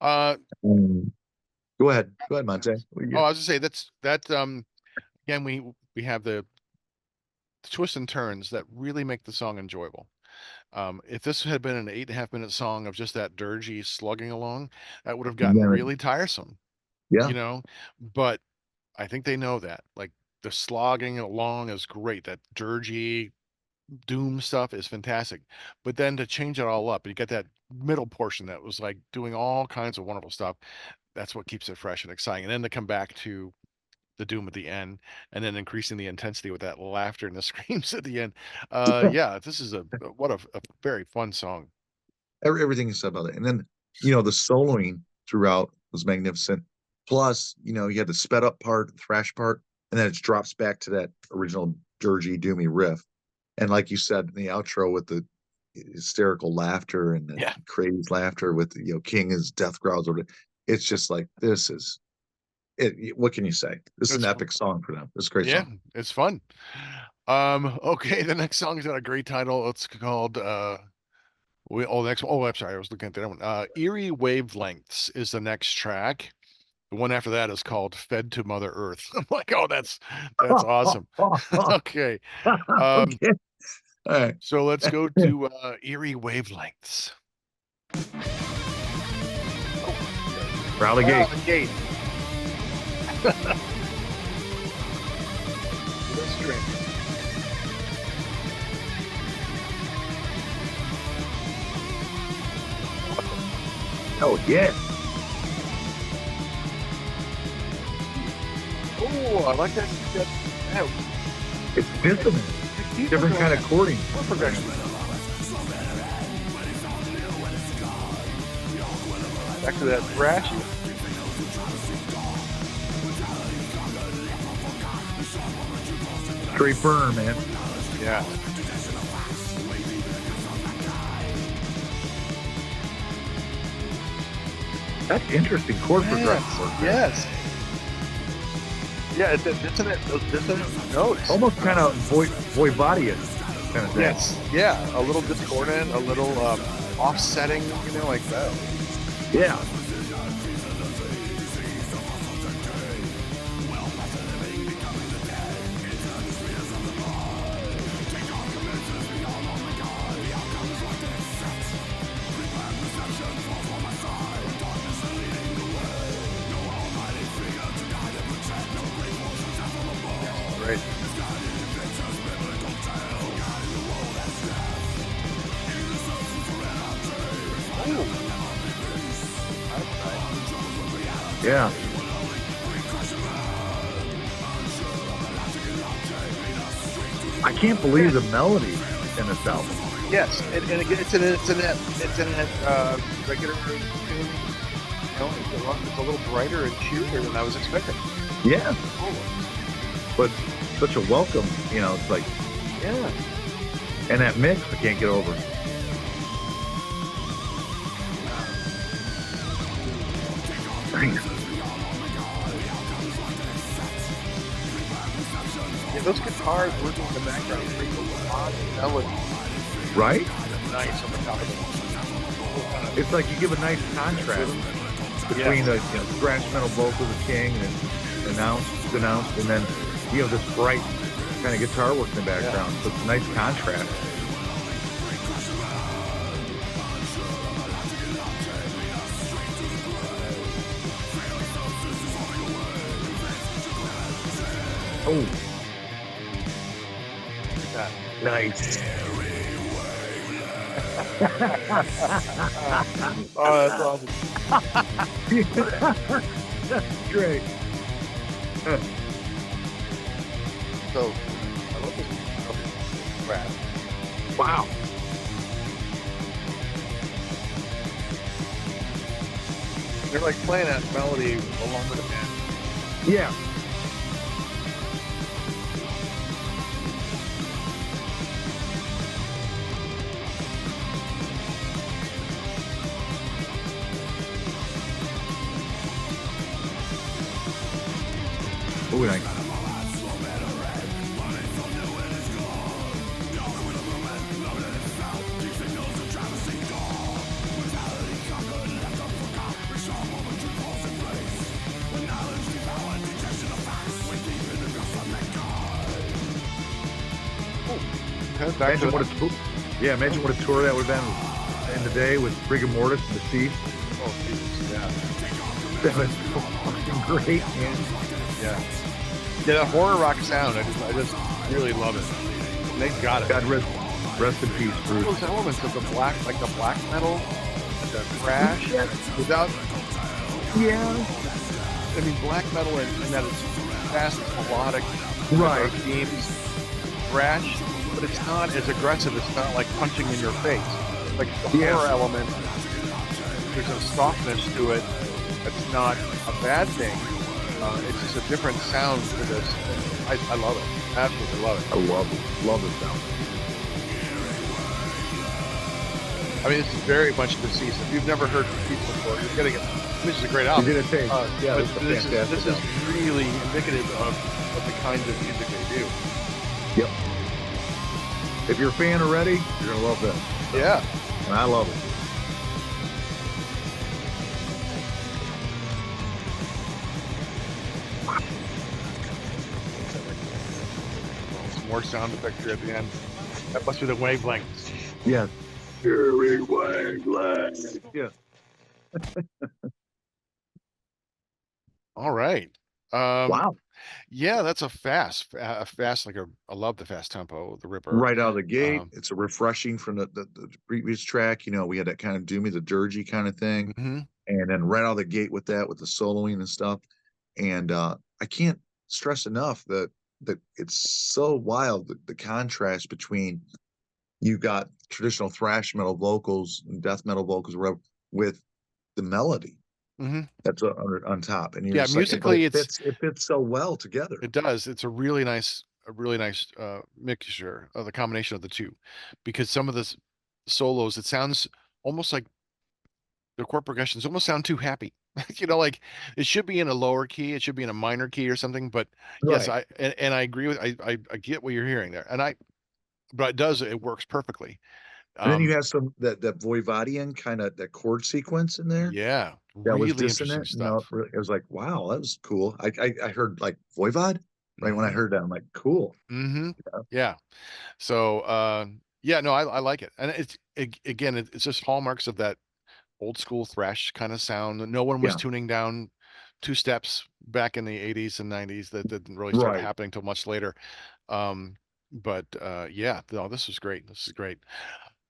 S2: Uh,
S1: Go ahead, Monte.
S2: I was gonna say that. Again, we have the twists and turns that really make the song enjoyable. If this had been an 8.5 minute song of just that dirgy slugging along, that would have gotten
S1: Yeah.
S2: really tiresome.
S1: Yeah.
S2: You know, but I think they know that. Like the slogging along is great. That dirgy doom stuff is fantastic. But then to change it all up, you get that middle portion that was like doing all kinds of wonderful stuff. That's what keeps it fresh and exciting. And then to come back to the doom at the end, and then increasing the intensity with that laughter and the screams at the end. Yeah, this is what a very fun song.
S1: Everything you said about it, and then the soloing throughout was magnificent. Plus, you had the sped up part, thrash part, and then it drops back to that original dirgy, doomy riff. And like you said in the outro with the hysterical laughter and the crazed laughter with King as death growls over it, it's just like this is it. What can you say? This is an epic song for them. It's a great song.
S2: Yeah, it's fun. Okay, the next song has got a great title. It's called I'm sorry, I was looking at that one. Eerie Wavelengths is the next track. The one after that is called Fed to Mother Earth. I'm like, oh, that's awesome. Okay.
S1: Okay. All right.
S2: So let's go to Eerie Wavelengths.
S1: Rally Gate.
S2: Gate. Let's drink.
S1: Oh yeah.
S2: Oh, I like that.
S1: It's dissonant. Different kind of chording.
S2: Progression. Back to that thrashy.
S1: Straight burn, man.
S2: Yeah.
S1: That's interesting chord progression.
S2: Yes. Yeah, it's dissonant notes.
S1: Almost kind of voivodian kind of thing.
S2: Yes. Yeah, a little discordant, a little offsetting, like that.
S1: Yeah.
S2: Great.
S1: Yeah. I can't believe the melody in this album.
S2: Yes, and again, it's in that regular tune. It's a little brighter and cheerier than I was expecting.
S1: Yeah. But such a welcome, it's like,
S2: yeah.
S1: And that mix, I can't get over.
S2: Yeah, those guitars working in the background bring a lot of melody.
S1: Right?
S2: Nice on the top of
S1: It's like you give a nice contrast between the thrash metal vocals of King and denounced, and then this bright kind of guitar work in the background. So it's a nice contrast. Oh, nice.
S2: Oh, that's awesome.
S1: That's great.
S2: So, I love this rap.
S1: Wow.
S2: They're like playing that melody along with the band.
S1: Yeah. too. And imagine what a tour, imagine what a tour that would have been in the day with rigor mortis and deceased.
S2: Oh, Jesus, yeah.
S1: That was so fucking great, man.
S2: Yeah. Yeah, that horror rock sound, I just really love it. And they got it.
S1: God rest in peace, Bruce.
S2: Those elements of the black metal, the thrash, without.
S1: Yeah.
S2: I mean, black metal and that it's fast, it's melodic,
S1: Right.
S2: themes, thrash, but it's not as aggressive. It's not like punching in your face. Like the horror element, there's a softness to it. That's not a bad thing. It's just a different sound to this. I love it. Absolutely love it.
S1: I love the sound.
S2: I mean, it's very much Deceased. If you've never heard Deceased before, you're getting it. This is a great album.
S1: You did a take. Yeah,
S2: but
S1: this
S2: is really indicative of the kinds of music they do.
S1: Yep. If you're a fan already, you're gonna love this.
S2: Yeah.
S1: And I love it.
S2: Some more sound effects here at the end. That must be the wavelengths.
S1: Yeah. Very wavelength. Yeah.
S2: All right.
S1: Wow.
S2: Yeah, that's a fast, like I love the fast tempo, the Ripper.
S1: Right out of the gate, it's a refreshing from the previous track. You know, we had that kind of doomy, the dirgy kind of thing, and then right out of the gate with that, with the soloing and stuff. And I can't stress enough that it's so wild the contrast between you've got traditional thrash metal vocals and death metal vocals with the melody. That's on top, and you're
S2: musically,
S1: it fits so well together.
S2: It does. It's a really nice mixture of the combination of the two, because some of the solos, it sounds almost like the chord progressions almost sound too happy. You know, like it should be in a lower key, it should be in a minor key or something. But yes, I agree with I get what you're hearing there, but it works perfectly.
S1: And then you have some that Voivodian kind of that chord sequence in there.
S2: Yeah,
S1: that
S2: really
S1: was dissonant.
S2: stuff.
S1: It was like, wow, that was cool. I heard like Voivod right when I heard that. I'm like, cool.
S2: Yeah. So no, I like it, and it's just hallmarks of that old school thrash kind of sound. No one was tuning down two steps back in the 80s and 90s. That didn't really start happening until much later. But this was great. This is great.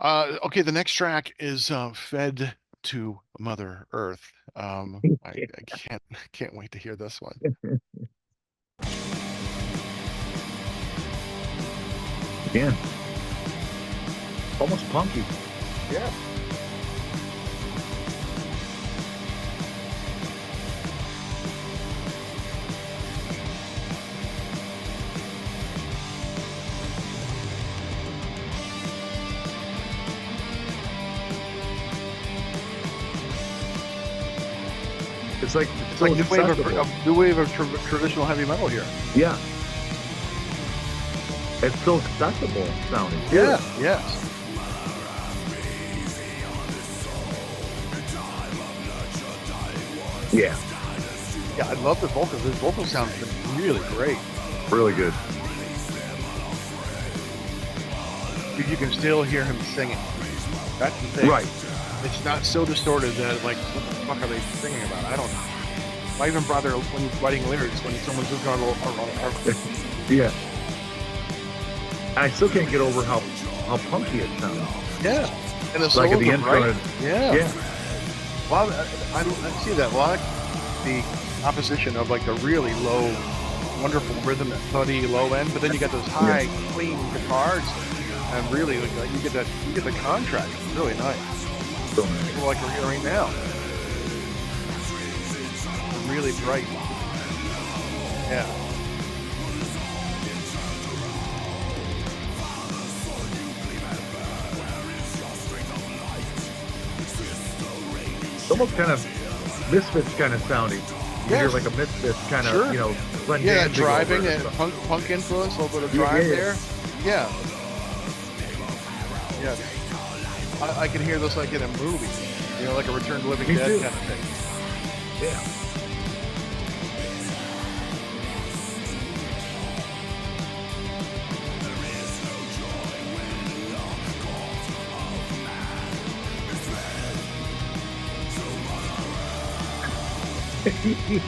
S2: Okay, the next track is Fed to Mother Earth. I can't wait to hear this one.
S1: Again, almost punky.
S2: Yeah.
S1: It's like
S2: new wave of traditional heavy metal here.
S1: Yeah. It's so accessible sounding.
S2: Yeah. Yes.
S1: Yeah.
S2: Yeah, I love the vocals. His vocal sounds been really great.
S1: Really good.
S2: You can still hear him singing. That's the thing.
S1: Right.
S2: It's not so distorted that like, what the fuck are they singing about? I don't know. Why even bother when you're writing lyrics when someone's just going to
S1: Yeah. I still can't get over how punky it sounds.
S2: Yeah. And the
S1: like at the end,
S2: right? Yeah.
S1: Yeah.
S2: Well, I see that. A lot of the opposition of like the really low, wonderful rhythm, that thuddy low end, but then you get those high, clean guitars, and really like, you get the contrast. It's really nice.
S1: So nice.
S2: Like we're hearing now. Really bright. Yeah.
S1: Almost kind of Misfits kind of sounding. You hear like a Misfits kind of,
S2: Sure.
S1: you know, Glenn
S2: Yeah,
S1: Danzig
S2: driving
S1: over it.
S2: and punk influence, a little bit of
S1: Yeah,
S2: drive
S1: yeah.
S2: there. Yeah. Yeah. I can hear this like in a movie, you know, like a Return to Living
S1: Me
S2: Dead
S1: too.
S2: kind of thing.
S1: Yeah.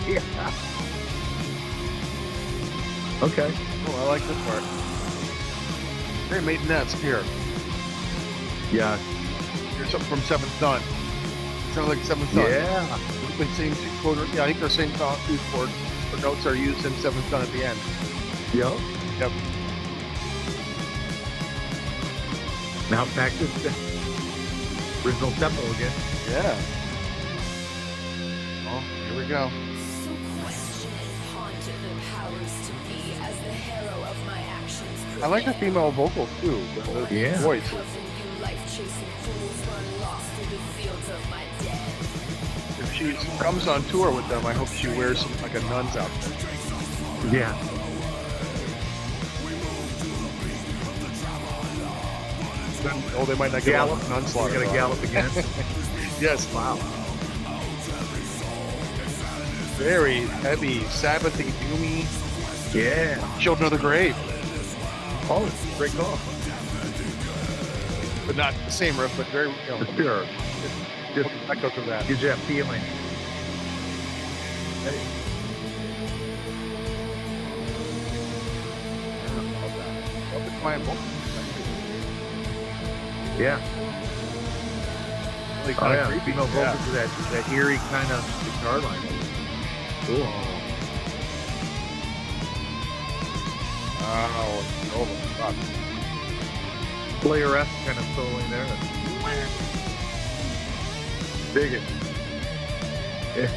S1: Yeah. Okay.
S2: Oh, I like this part. Hey, Maidenettes here.
S1: Yeah.
S2: Here's something from Seventh Son. Sounds like Seventh Son.
S1: Yeah.
S2: The same two chord. Yeah, I think the same two chord or notes are used in Seventh Son at the end.
S1: Yep.
S2: Yep.
S1: Now back to the original tempo again.
S2: Yeah. Oh, here we go.
S5: So question and ponder the powers to be as the hero of my actions.
S2: I like the female vocals too. The
S1: Yeah.
S2: voice.
S5: Puffing you life-chasing fools run lost through the fields of my dead.
S2: If she comes on tour with them, I hope she wears some, like a nun's outfit.
S1: Yeah.
S2: Then, oh, they might not get
S1: Gallop.
S2: a nun
S1: We're
S2: slaughter.
S1: gonna gallop again.
S2: Yes.
S1: Wow.
S2: Very heavy, Sabbathy, doomy.
S1: Yeah.
S2: Children of the Grave,
S1: Oh, great call.
S2: but not the same riff, but very, you know,
S1: It's pure. Just
S2: echoes of that.
S1: gives you that feeling.
S2: Love the client vocal.
S1: Yeah.
S2: Really
S1: Oh
S2: kind
S1: yeah.
S2: of creepy.
S1: Female
S2: Yeah.
S1: vocals with that eerie kind of guitar line. Cool.
S2: Oh, over. God.
S1: Slayer-esque kind of soloing there. Dig it. Yeah.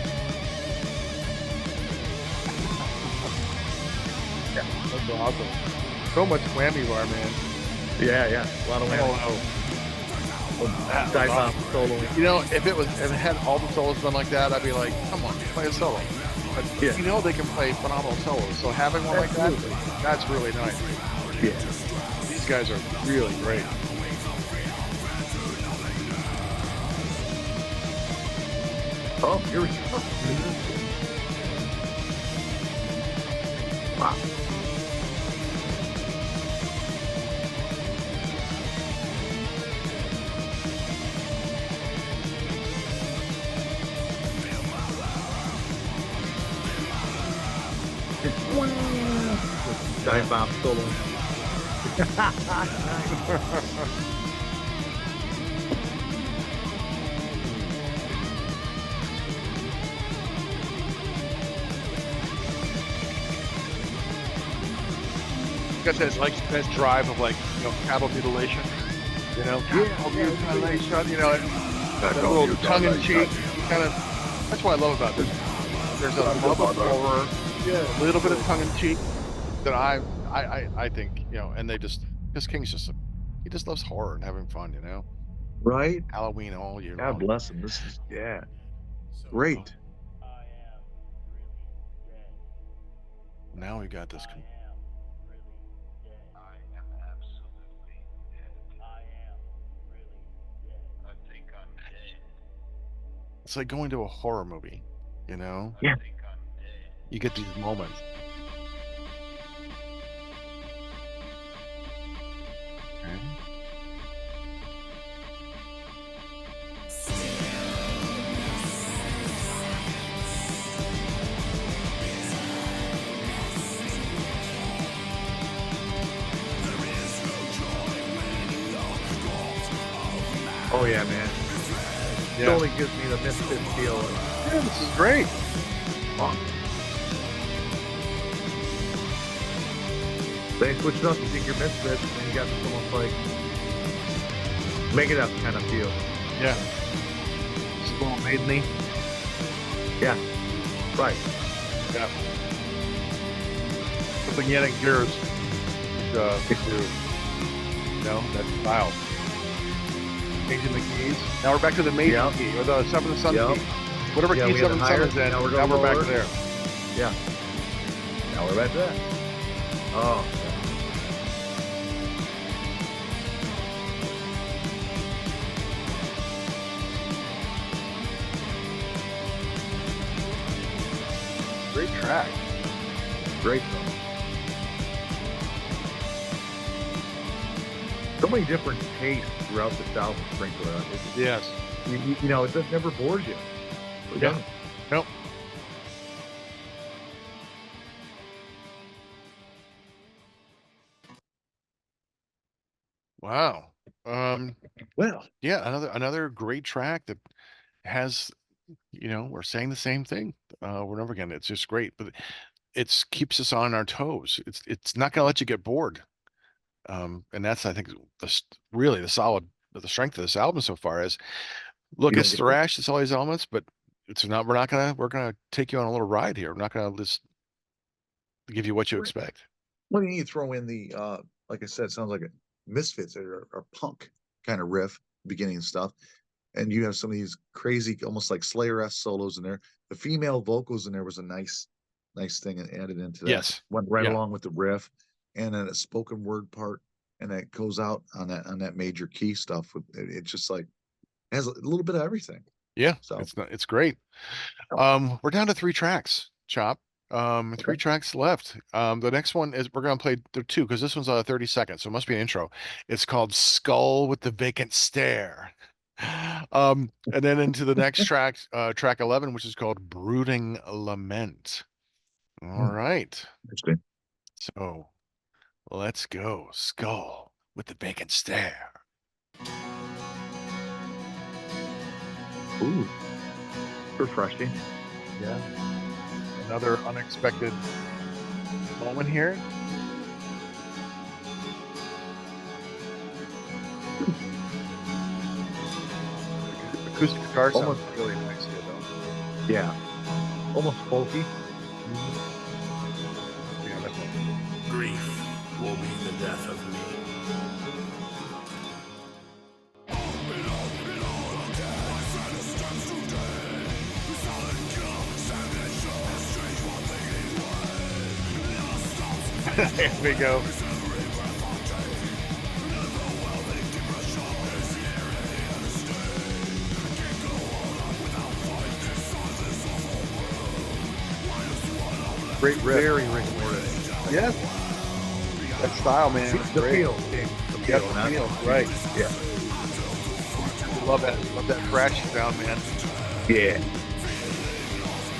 S2: That's awesome. So much whammy bar, man.
S1: Yeah, yeah. A lot of whammy. Dive bomb soloing.
S2: You know, if it had all the solos done like that, I'd be like, come on, play a solo. But
S1: Yeah.
S2: you know they can play phenomenal solos. So having one like that, that's really nice.
S1: Yeah.
S2: These guys are really great.
S1: Oh, here we go. Wow. Dive bomb solo.
S2: Got that like that drive of like, you know, cattle mutilation. You know, cattle mutilation. You know, that little tongue in cheek kind of. That's what I love about this. There's a love of horror, a little bit of tongue in cheek that I think, you know, and this King's he just loves horror and having fun, you know.
S1: Right?
S2: Halloween all year
S1: God
S2: long.
S1: bless him. This is, great.
S2: Now we got this. It's like going to a horror movie, you know?
S1: Yeah.
S2: You get these moments. Okay.
S1: Oh yeah, man.
S2: Yeah.
S1: Totally gives me the Misfit feel.
S2: Yeah, this is great.
S1: They switch it up. You think you're Misfits, and then you got this almost like make it up kind of feel.
S2: Yeah. It's a little maideny.
S1: Yeah. Right.
S2: Yeah. Something yet in gears. You know, that style. Changing the keys. Now we're back to the major
S1: Yep.
S2: key, or the Seventh Son
S1: Yep.
S2: key. Whatever
S1: Yeah,
S2: key
S1: we had
S2: 7
S1: higher,
S2: summons in,
S1: now we're
S2: now
S1: going
S2: we're back
S1: lower.
S2: to there.
S1: Yeah. Now we're back to that. Oh.
S2: Great track.
S1: Great song. So many different tastes throughout the South of Springfield.
S2: Yes.
S1: You know, it just never bores you. It
S2: Yeah.
S1: doesn't.
S2: Nope. Wow.
S1: Well,
S2: Yeah, another great track that has, we're saying the same thing over and over again. It's just great, but it keeps us on our toes. It's not going to let you get bored. And that's, I think, really the strength of this album so far is, look,
S1: you don't
S2: it's
S1: get
S2: thrash, it's all these elements, but we're gonna take you on a little ride here. We're not gonna just give you what you expect.
S1: Well, you throw in the like I said, it sounds like a Misfits or punk kind of riff, beginning stuff, and you have some of these crazy, almost like Slayer-esque solos in there. The female vocals in there was a nice thing and added into that.
S2: Yes.
S1: Went right
S2: Yeah.
S1: along with the riff, and then a spoken word part, and that goes out on that major key stuff. It's just like has a little bit of everything.
S2: Yeah,
S1: So
S2: it's great. We're down to 3 tracks, Chop. 3 tracks left. The next one is we're gonna play the 2 because this one's 30 seconds, so it must be an intro. It's called Skull with the Vacant Stare. And then into the next track, track 11, which is called Brooding Lament. All right.
S1: interesting.
S2: So let's go. Skull with the Vacant Stare.
S1: Ooh, refreshing.
S2: Yeah. Another unexpected moment here. Acoustic guitar sounds
S1: Almost
S2: really nice here, though.
S1: Yeah, almost folky.
S2: Yeah, that's
S4: Grief will be the death of me.
S2: There we go. Great riff.
S1: Very Rick Morton.
S2: Yeah. That style, man.
S1: The
S2: Great.
S1: feel.
S2: Yep, the feel. Right.
S1: Yeah.
S2: Love that thrash sound, man.
S1: Yeah.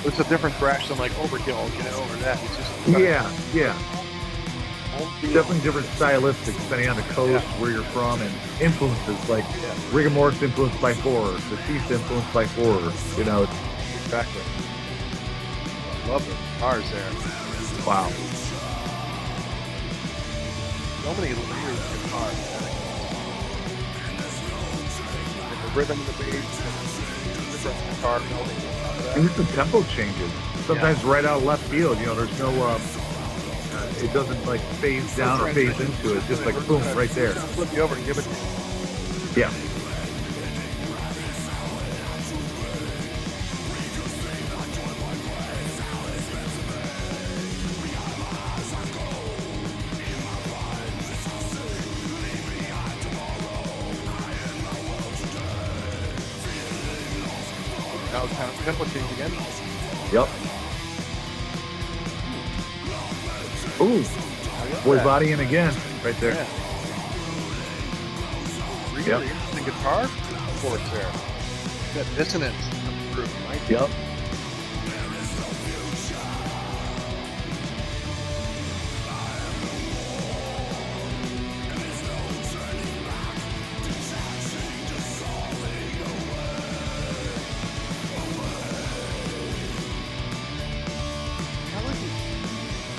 S2: It's a different thrash than like Overkill, or that. It's just
S1: Yeah. Definitely different stylistic depending on the coast, where you're from, and influences like Rigor Mortis influenced by horror, Deceased influenced by horror.
S2: Exactly. Love the guitars there.
S1: Wow.
S2: So many layers of guitars. And the rhythm and the bass, and different guitar melodies.
S1: And just the tempo changes. Sometimes right out of left field. There's no it doesn't like phase down or phase into it. Just like boom, right there.
S2: Flip you over and give it to you.
S1: Yeah.
S2: Now kind of tempo change again.
S1: Yep. Ooh. Boy body in again, right there.
S2: Yeah. Really interesting guitar chords there. That dissonance comes through, right?
S1: Yep.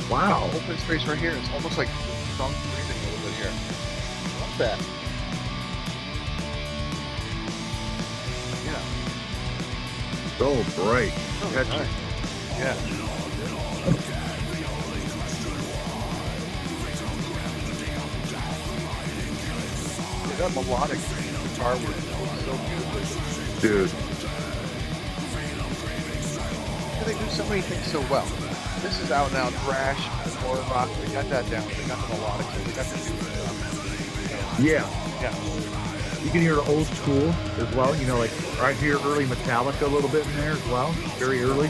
S1: Wow.
S2: Open space right here. It's almost like the song's breathing a little bit here. I love that. Yeah.
S1: So bright.
S2: Oh,
S1: Catchy.
S2: nice. Yeah. That melodic guitar work is so beautiful.
S1: Dude.
S2: they do so many things so well? This is out and out thrash, or rock. They got that down. They got the melodic. They got the new stuff.
S1: Yeah.
S2: Yeah.
S1: You can hear the old school as well. You know, like I hear early Metallica a little bit in there as well. Very early.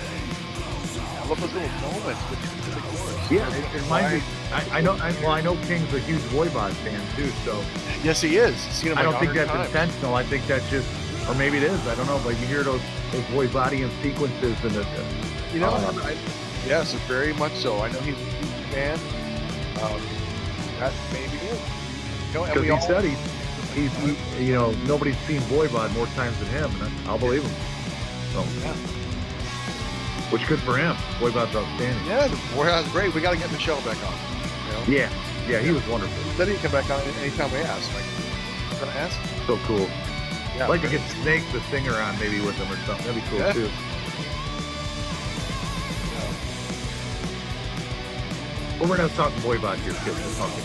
S2: I love those little moments.
S1: Yeah, it reminds me. I know King's a huge Voivod fan too. So
S2: Yes, he is. Seen him
S1: I
S2: like
S1: don't think
S2: 100
S1: that's
S2: times.
S1: intentional. I think that's just, or maybe it is. I don't know. But you hear those Voivodian sequences and
S2: You know, yes, very much so. I know he's a huge fan. That maybe is. You know, and
S1: because
S2: we
S1: he
S2: all,
S1: said he you know, nobody's seen Voivod more times than him, and I'll believe him. So,
S2: yeah.
S1: which good for him. Voivod's outstanding.
S2: Yeah, the Voivod's great. We got to get Michelle back on. You know?
S1: Yeah, he was wonderful.
S2: Then he can come back on anytime we ask. Like, we're gonna ask.
S1: So cool.
S2: Yeah.
S1: I'd like to get Snake the singer on maybe with him or something. That'd be cool
S2: Yeah.
S1: too. Well, we're not talking Voivod here, kids. We're talking.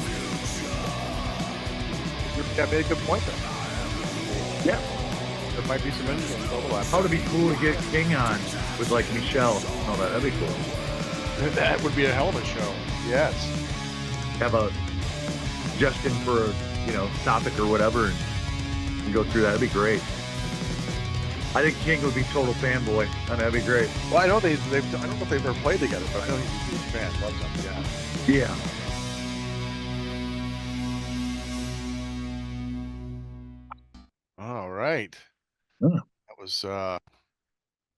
S2: You made a good point there.
S1: Yeah.
S2: There might be some interesting overlap.
S1: How would it be cool to get King on with like Michelle and all that? That'd be cool.
S2: That would be a hell of a show. Yes.
S1: Have a suggestion for a, you know, topic or whatever, and you go through that. That'd be great. I think King would be total fanboy, and that'd be great.
S2: Well, I know they've I don't know if they've ever played together, but I know he's a huge fan. Loves them. Yeah.
S1: Yeah.
S2: All right.
S1: Yeah.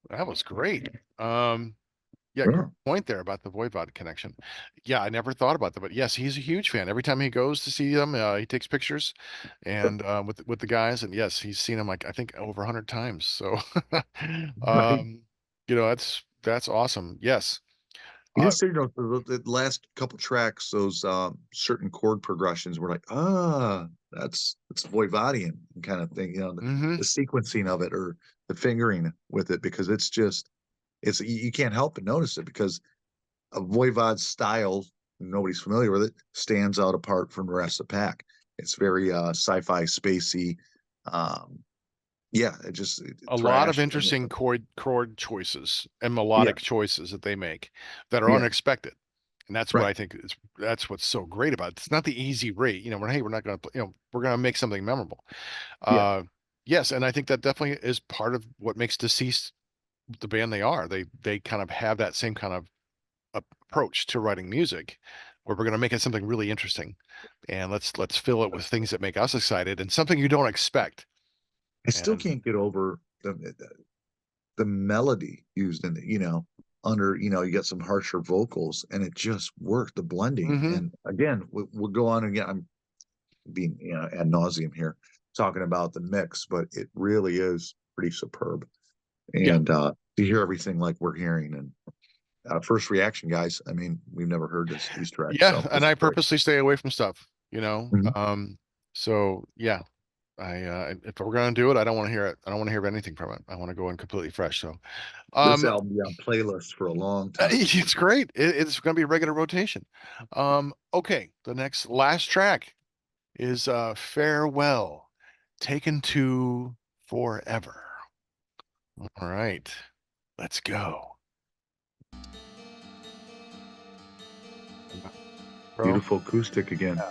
S2: That was great. Yeah,
S1: Yeah.
S2: good point there about the Voivod connection. Yeah, I never thought about that, but yes, he's a huge fan. Every time he goes to see them, he takes pictures and with the guys, and yes, he's seen them like I think over 100 times. So,
S1: Right.
S2: you know, that's awesome. Yes.
S1: You just, you know, the last couple tracks, those certain chord progressions were like, that's Voivodian kind of thing, you know,
S2: Mhm.
S1: the sequencing of it or the fingering with it, because it's just, you can't help but notice it because a Voivod's style, nobody's familiar with it, stands out apart from the rest of the pack. It's very sci-fi, spacey. Yeah,
S2: A lot of
S1: thrash.
S2: interesting chord choices and
S1: Yeah,
S2: melodic choices that they make that are
S1: yeah,
S2: unexpected. And that's what
S1: right.
S2: I think that's what's so great about it. It's not the easy rate, you know, we're not going to, you know, we're going to make something memorable.
S1: Yeah,
S2: Yes, and I think that definitely is part of what makes Deceased the band they are. They kind of have that same kind of approach to writing music where we're going to make it something really interesting. And let's fill it with things that make us excited and something you don't expect.
S1: I still
S2: And
S1: can't get over the melody used in it, you know, under, you know, you get some harsher vocals and it just worked, the blending.
S2: mhm.
S1: And again, we'll go on again. I'm being, you know, ad nauseum here talking about the mix, but it really is pretty superb.
S2: Yeah.
S1: And to hear everything like we're hearing, and first reaction, guys, I mean, we've never heard these tracks.
S2: Yeah,
S1: So
S2: and
S1: this
S2: I
S1: is great.
S2: purposely stay away from stuff, you know.
S1: Mhm.
S2: So yeah, if we're gonna do it, I don't want to hear it. I don't want to hear anything from it. I want to go in completely fresh. So
S1: This
S2: um
S1: album will be on playlists for a long time.
S2: it's great. It's gonna be a regular rotation. Okay, the last track is Farewell, Taken to Forever. All right, let's go. Bro.
S1: Beautiful acoustic again.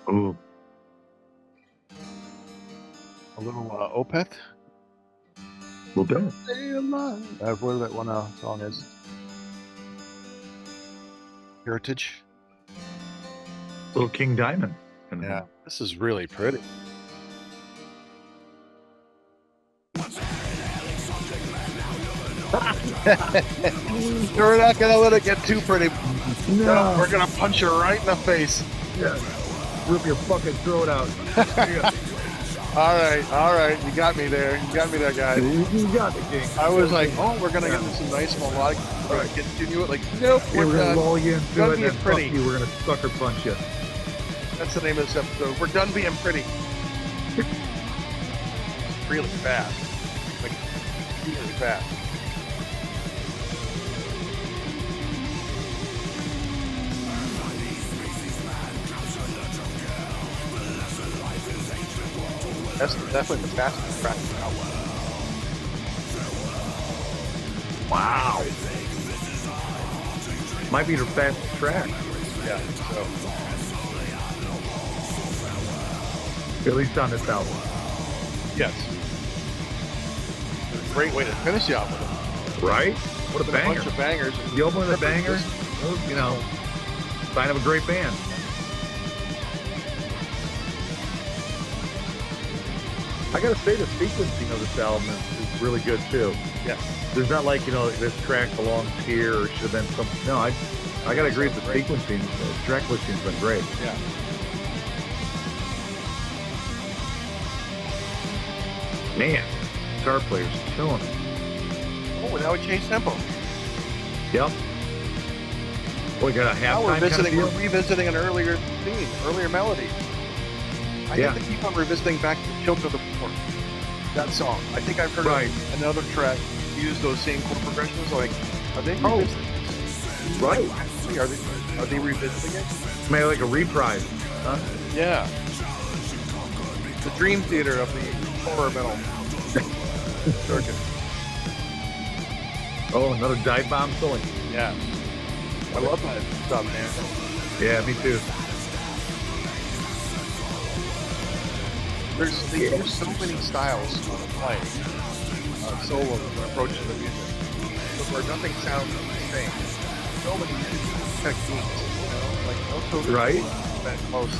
S1: Oh,
S2: A little Opeth.
S1: a little bit.
S2: Stay alive. What that one song is? Heritage.
S1: Little King Diamond.
S2: Yeah, this is really pretty. We're not gonna let it get too pretty. No, we're gonna punch her right in the face.
S1: Yeah. Rip your fucking throat out. Yeah.
S2: All right, you got me there. You got me there, guys.
S1: You got the King.
S2: I was like, oh, we're gonna get some nice melodic. We're gonna continue it. Like, nope,
S1: Yeah, we're gonna roll you into
S2: Done
S1: it and
S2: being
S1: then
S2: pretty.
S1: fuck you. We're gonna sucker punch you.
S2: That's the name of this episode. We're done being pretty. Really fast. Like, really fast. That's definitely the fastest track album.
S1: Wow. Might be their fastest track.
S2: Yeah, so
S1: At least on this album.
S2: yes. It's a great way to finish the album.
S1: Right? What a
S2: A
S1: banger.
S2: bunch of bangers.
S1: You open with a banger, you know, sign of a great band. I gotta say the sequencing of this album is really good too.
S2: Yeah.
S1: There's not like, you know, this track belongs here or should have been some. No, I gotta agree with the sequencing. The track listing's been great.
S2: Yeah.
S1: Man, guitar player's killing it.
S2: Oh, now we changed tempo.
S1: Yep. We got a
S2: Now we're
S1: halftime kind of deal.
S2: revisiting an earlier theme, earlier melody. I
S1: Yeah.
S2: have to keep on revisiting back to Tilt of the Fork. That song. I think I've heard
S1: Right.
S2: another track use those same chord progressions. Like, are they
S1: Oh.
S2: revisiting?
S1: Right.
S2: Are they revisiting it?
S1: Maybe like a reprise. Huh?
S2: Yeah. The Dream Theater of the horror metal circuit.
S1: Oh, another dive bomb filling.
S2: Yeah. I love that stuff, man.
S1: Yeah, me too.
S2: There's so many styles of playing, solo approach to the music, but where nothing sounds the same. So many techniques, you know, like also
S1: Right.
S2: that close.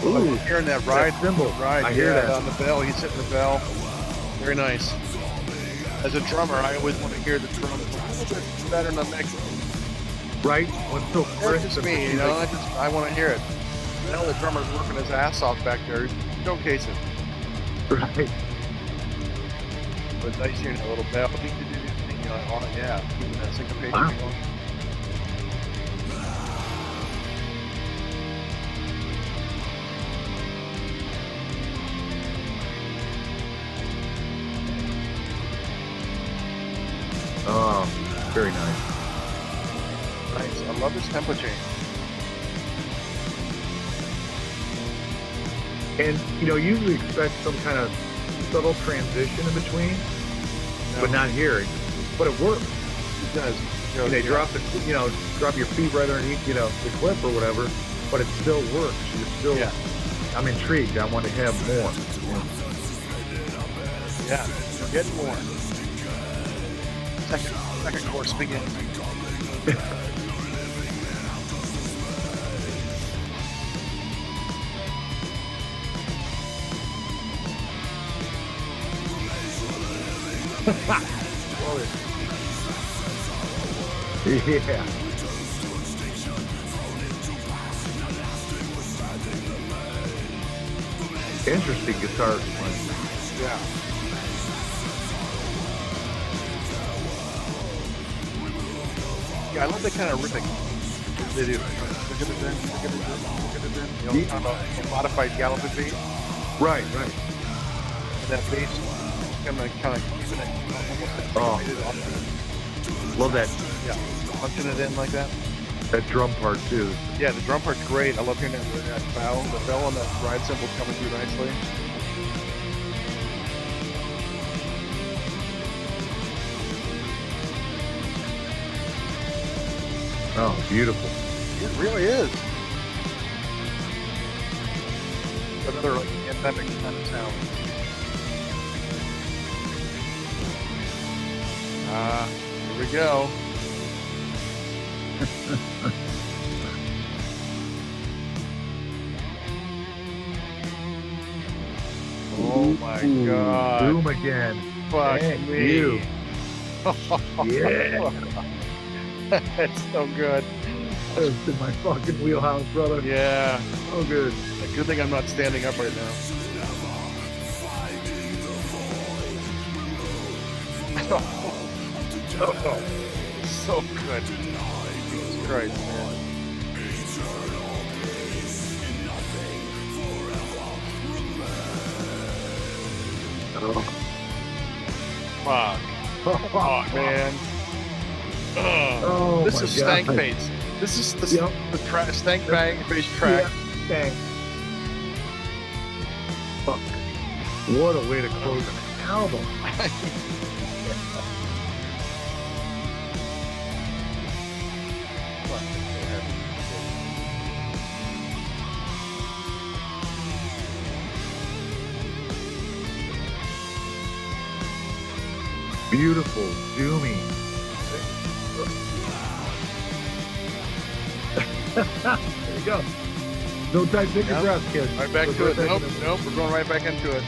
S1: Ooh,
S2: I'm hearing that ride,
S1: cymbal.
S2: ride.
S1: I hear
S2: yeah,
S1: that.
S2: on the bell. He's hitting the bell. Very nice. As a drummer, I always want to hear the drum a little bit better than the next.
S1: Right? What's so
S2: That's
S1: crisp
S2: just
S1: and
S2: me, you know.
S1: like-
S2: I want to hear it. Now the drummer's working his ass off back there. Showcase it.
S1: Right.
S2: But nice hearing a little bell. You know, on it, yeah. Keeping that syncopation
S1: Wow.
S2: going.
S1: Oh, very nice.
S2: Nice. I love this tempo change.
S1: And, you know, you usually expect some kind of subtle transition in between, but not here. But it works.
S2: It does. You know,
S1: And they
S2: yeah.
S1: drop the, you know, drop your feet right underneath, you know, the clip or whatever, but it still works. You're still,
S2: Yeah.
S1: I'm intrigued. I want to have more.
S2: Yeah. Get more. Second course begins.
S1: Yeah. Interesting guitar playing.
S2: Yeah. Yeah, I love that kind of riffing they do. You know, kind of a modified galloping beat.
S1: Right, right.
S2: And that bass kind of keeping it almost
S1: Oh.
S2: animated off.
S1: Love that
S2: Punching it in like that.
S1: drum part too.
S2: Yeah, the drum part's great. I love hearing that bell. The bell on that ride cymbal coming through nicely.
S1: Oh, beautiful.
S2: It really is. Another like anthemic kind of sound. Here we go. Oh my
S1: Ooh,
S2: god.
S1: Boom again.
S2: Fuck
S1: Thank
S2: me.
S1: you. Yeah.
S2: That's so good.
S1: That's in my fucking wheelhouse, brother.
S2: Yeah.
S1: So good.
S2: Good thing I'm not standing up right now. So good. Jesus Christ, man. Fuck. Oh, man. Ugh.
S1: Oh,
S2: This
S1: my
S2: is
S1: God.
S2: Stank Face. This is the
S1: Yep.
S2: stank bang bass track.
S1: Yeah, bang. Fuck. What a way to close an album. Beautiful, doomy. There you go. No time to take a breath, kid.
S2: Right back to it. Nope, we're going right back into it.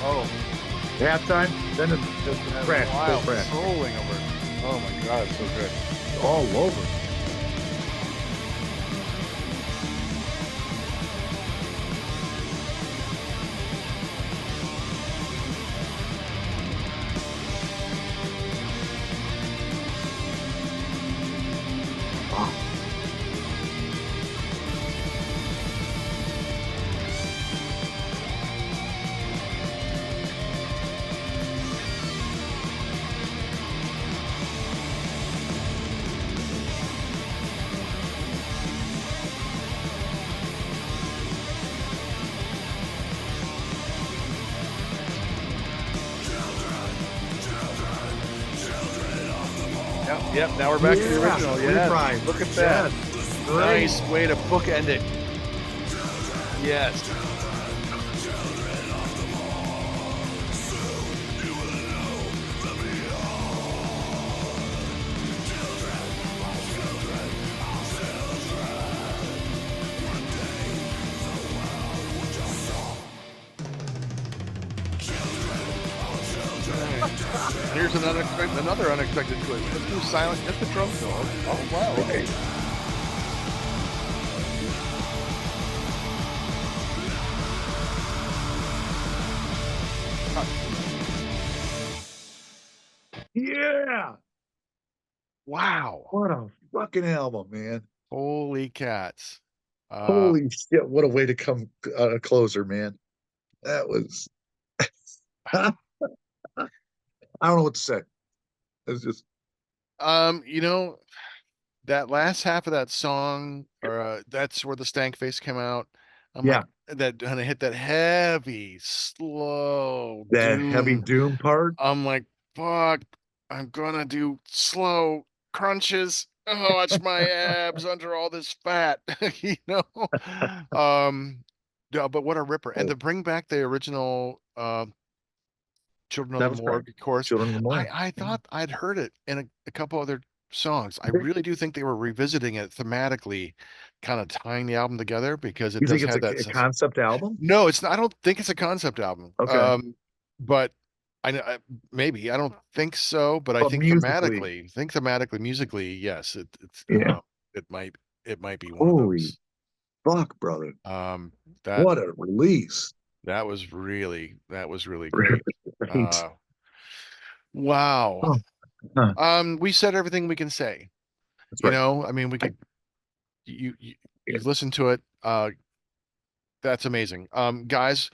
S2: Oh.
S1: Halftime, then it's just crash.
S2: Wild
S1: Full crash.
S2: rolling over. Oh my God, it's so good.
S1: All over.
S2: Yep, now we're back to the original. Yeah,
S1: Reprise.
S2: look at that.
S1: Yes.
S2: Nice way to bookend it. Yes. Here's another unexpected twist. Let's do silent, just the drum solo. Oh wow, okay.
S1: Yeah.
S2: Wow.
S1: What a fucking album, man.
S2: Holy cats.
S1: Holy shit. What a way to come a closer, man. That was I don't know what to say. It's just
S2: you know, that last half of that song, or that's where the stank face came out. I'm
S1: yeah,
S2: like, that and it hit that heavy, slow
S1: that heavy
S2: doom.
S1: doom part.
S2: I'm like, fuck, I'm gonna do slow crunches. Oh, watch my abs under all this fat, you know. Yeah, but what a ripper! And to bring back the original Children of
S1: That
S2: the
S1: was great.
S2: Morgue course,
S1: Children of the Morning.
S2: I thought I'd heard it in a couple other songs. I really do think they were revisiting it thematically, kind of tying the album together because it
S1: You think
S2: does
S1: it's
S2: have that
S1: a
S2: sense.
S1: concept album?
S2: No, it's not. I don't think it's a concept album.
S1: Okay.
S2: But I know maybe I don't think so, but I
S1: But
S2: think
S1: musically,
S2: musically, yes,
S1: yeah.
S2: it might be one of
S1: Holy
S2: those.
S1: fuck, brother.
S2: That
S1: What a release.
S2: that was really great.
S1: Right.
S2: Wow.
S1: Oh, huh.
S2: We said everything we can say.
S1: That's
S2: You
S1: right.
S2: know, I mean, we could you listen to it. That's amazing. Guys,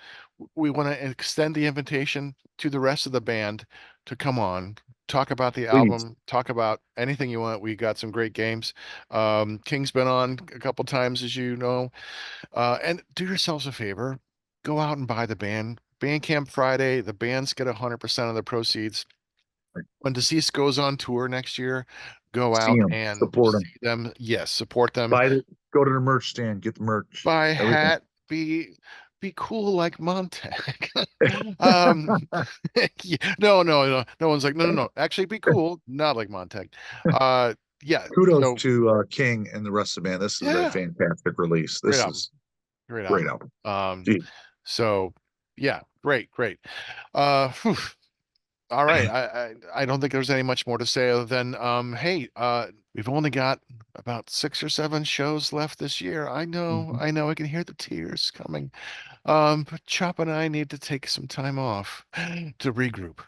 S2: we want to extend the invitation to the rest of the band to come on, talk about the
S1: Please.
S2: album, talk about anything you want. We got some great games. King's been on a couple times, as you know. And do yourselves a favor, go out and buy the band. Bandcamp Friday, the bands get 100% of the proceeds. When Deceased goes on tour next year, go
S1: See
S2: out
S1: them.
S2: and
S1: Support them.
S2: see them. Yes, support them.
S1: Go to the merch stand. Get the merch.
S2: Buy a
S1: Everything.
S2: hat. Be cool like Montag. um, yeah, no one's like no. Actually, be cool, not like Montag. Yeah.
S1: Kudos
S2: So
S1: to King and the rest of the band. This is a
S2: yeah,
S1: fantastic release.
S2: great
S1: This
S2: album.
S1: is
S2: Great
S1: great
S2: album.
S1: album. Gee.
S2: So yeah, great. Whew. All right. I don't think there's any much more to say other than hey, we've only got about 6 or 7 shows left this year. I know,
S1: Mhm.
S2: I can hear the tears coming. But Chop and I need to take some time off to regroup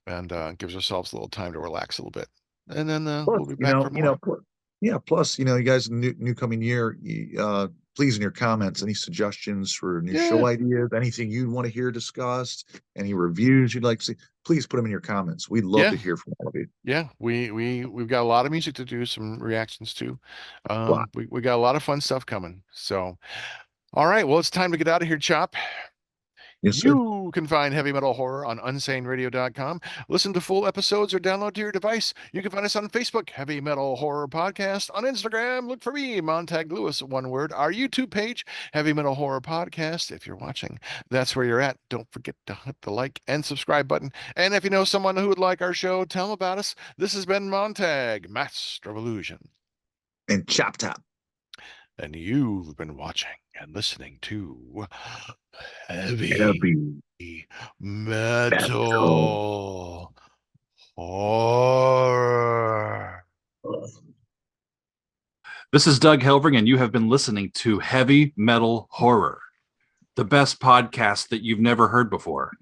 S2: and gives ourselves a little time to relax a little bit. And then
S1: Plus,
S2: we'll be back for more.
S1: yeah. Plus, you guys, new coming year. please, in your comments, any suggestions for new show ideas, anything you'd want to hear discussed, any reviews you'd like to see, please put them in your comments. We'd love to hear from all of you.
S2: Yeah, we've got a lot of music to do some reactions to.
S1: Lot.
S2: We got a lot of fun stuff coming. So, all right, well, it's time to get out of here, Chop.
S1: Yes, sir.
S2: You can find Heavy Metal Horror on unsaneradio.com. Listen to full episodes or download to your device. You can find us on Facebook, Heavy Metal Horror Podcast. On Instagram, look for me, Montag Lewis, one word. Our YouTube page, Heavy Metal Horror Podcast. If you're watching, that's where you're at. Don't forget to hit the like and subscribe button. And if you know someone who would like our show, tell them about us. This has been Montag, Master of Illusion.
S1: And Choptop.
S2: And you've been watching and listening to Heavy Metal Horror.
S6: This is Doug Helvering, and you have been listening to Heavy Metal Horror, the best podcast that you've never heard before.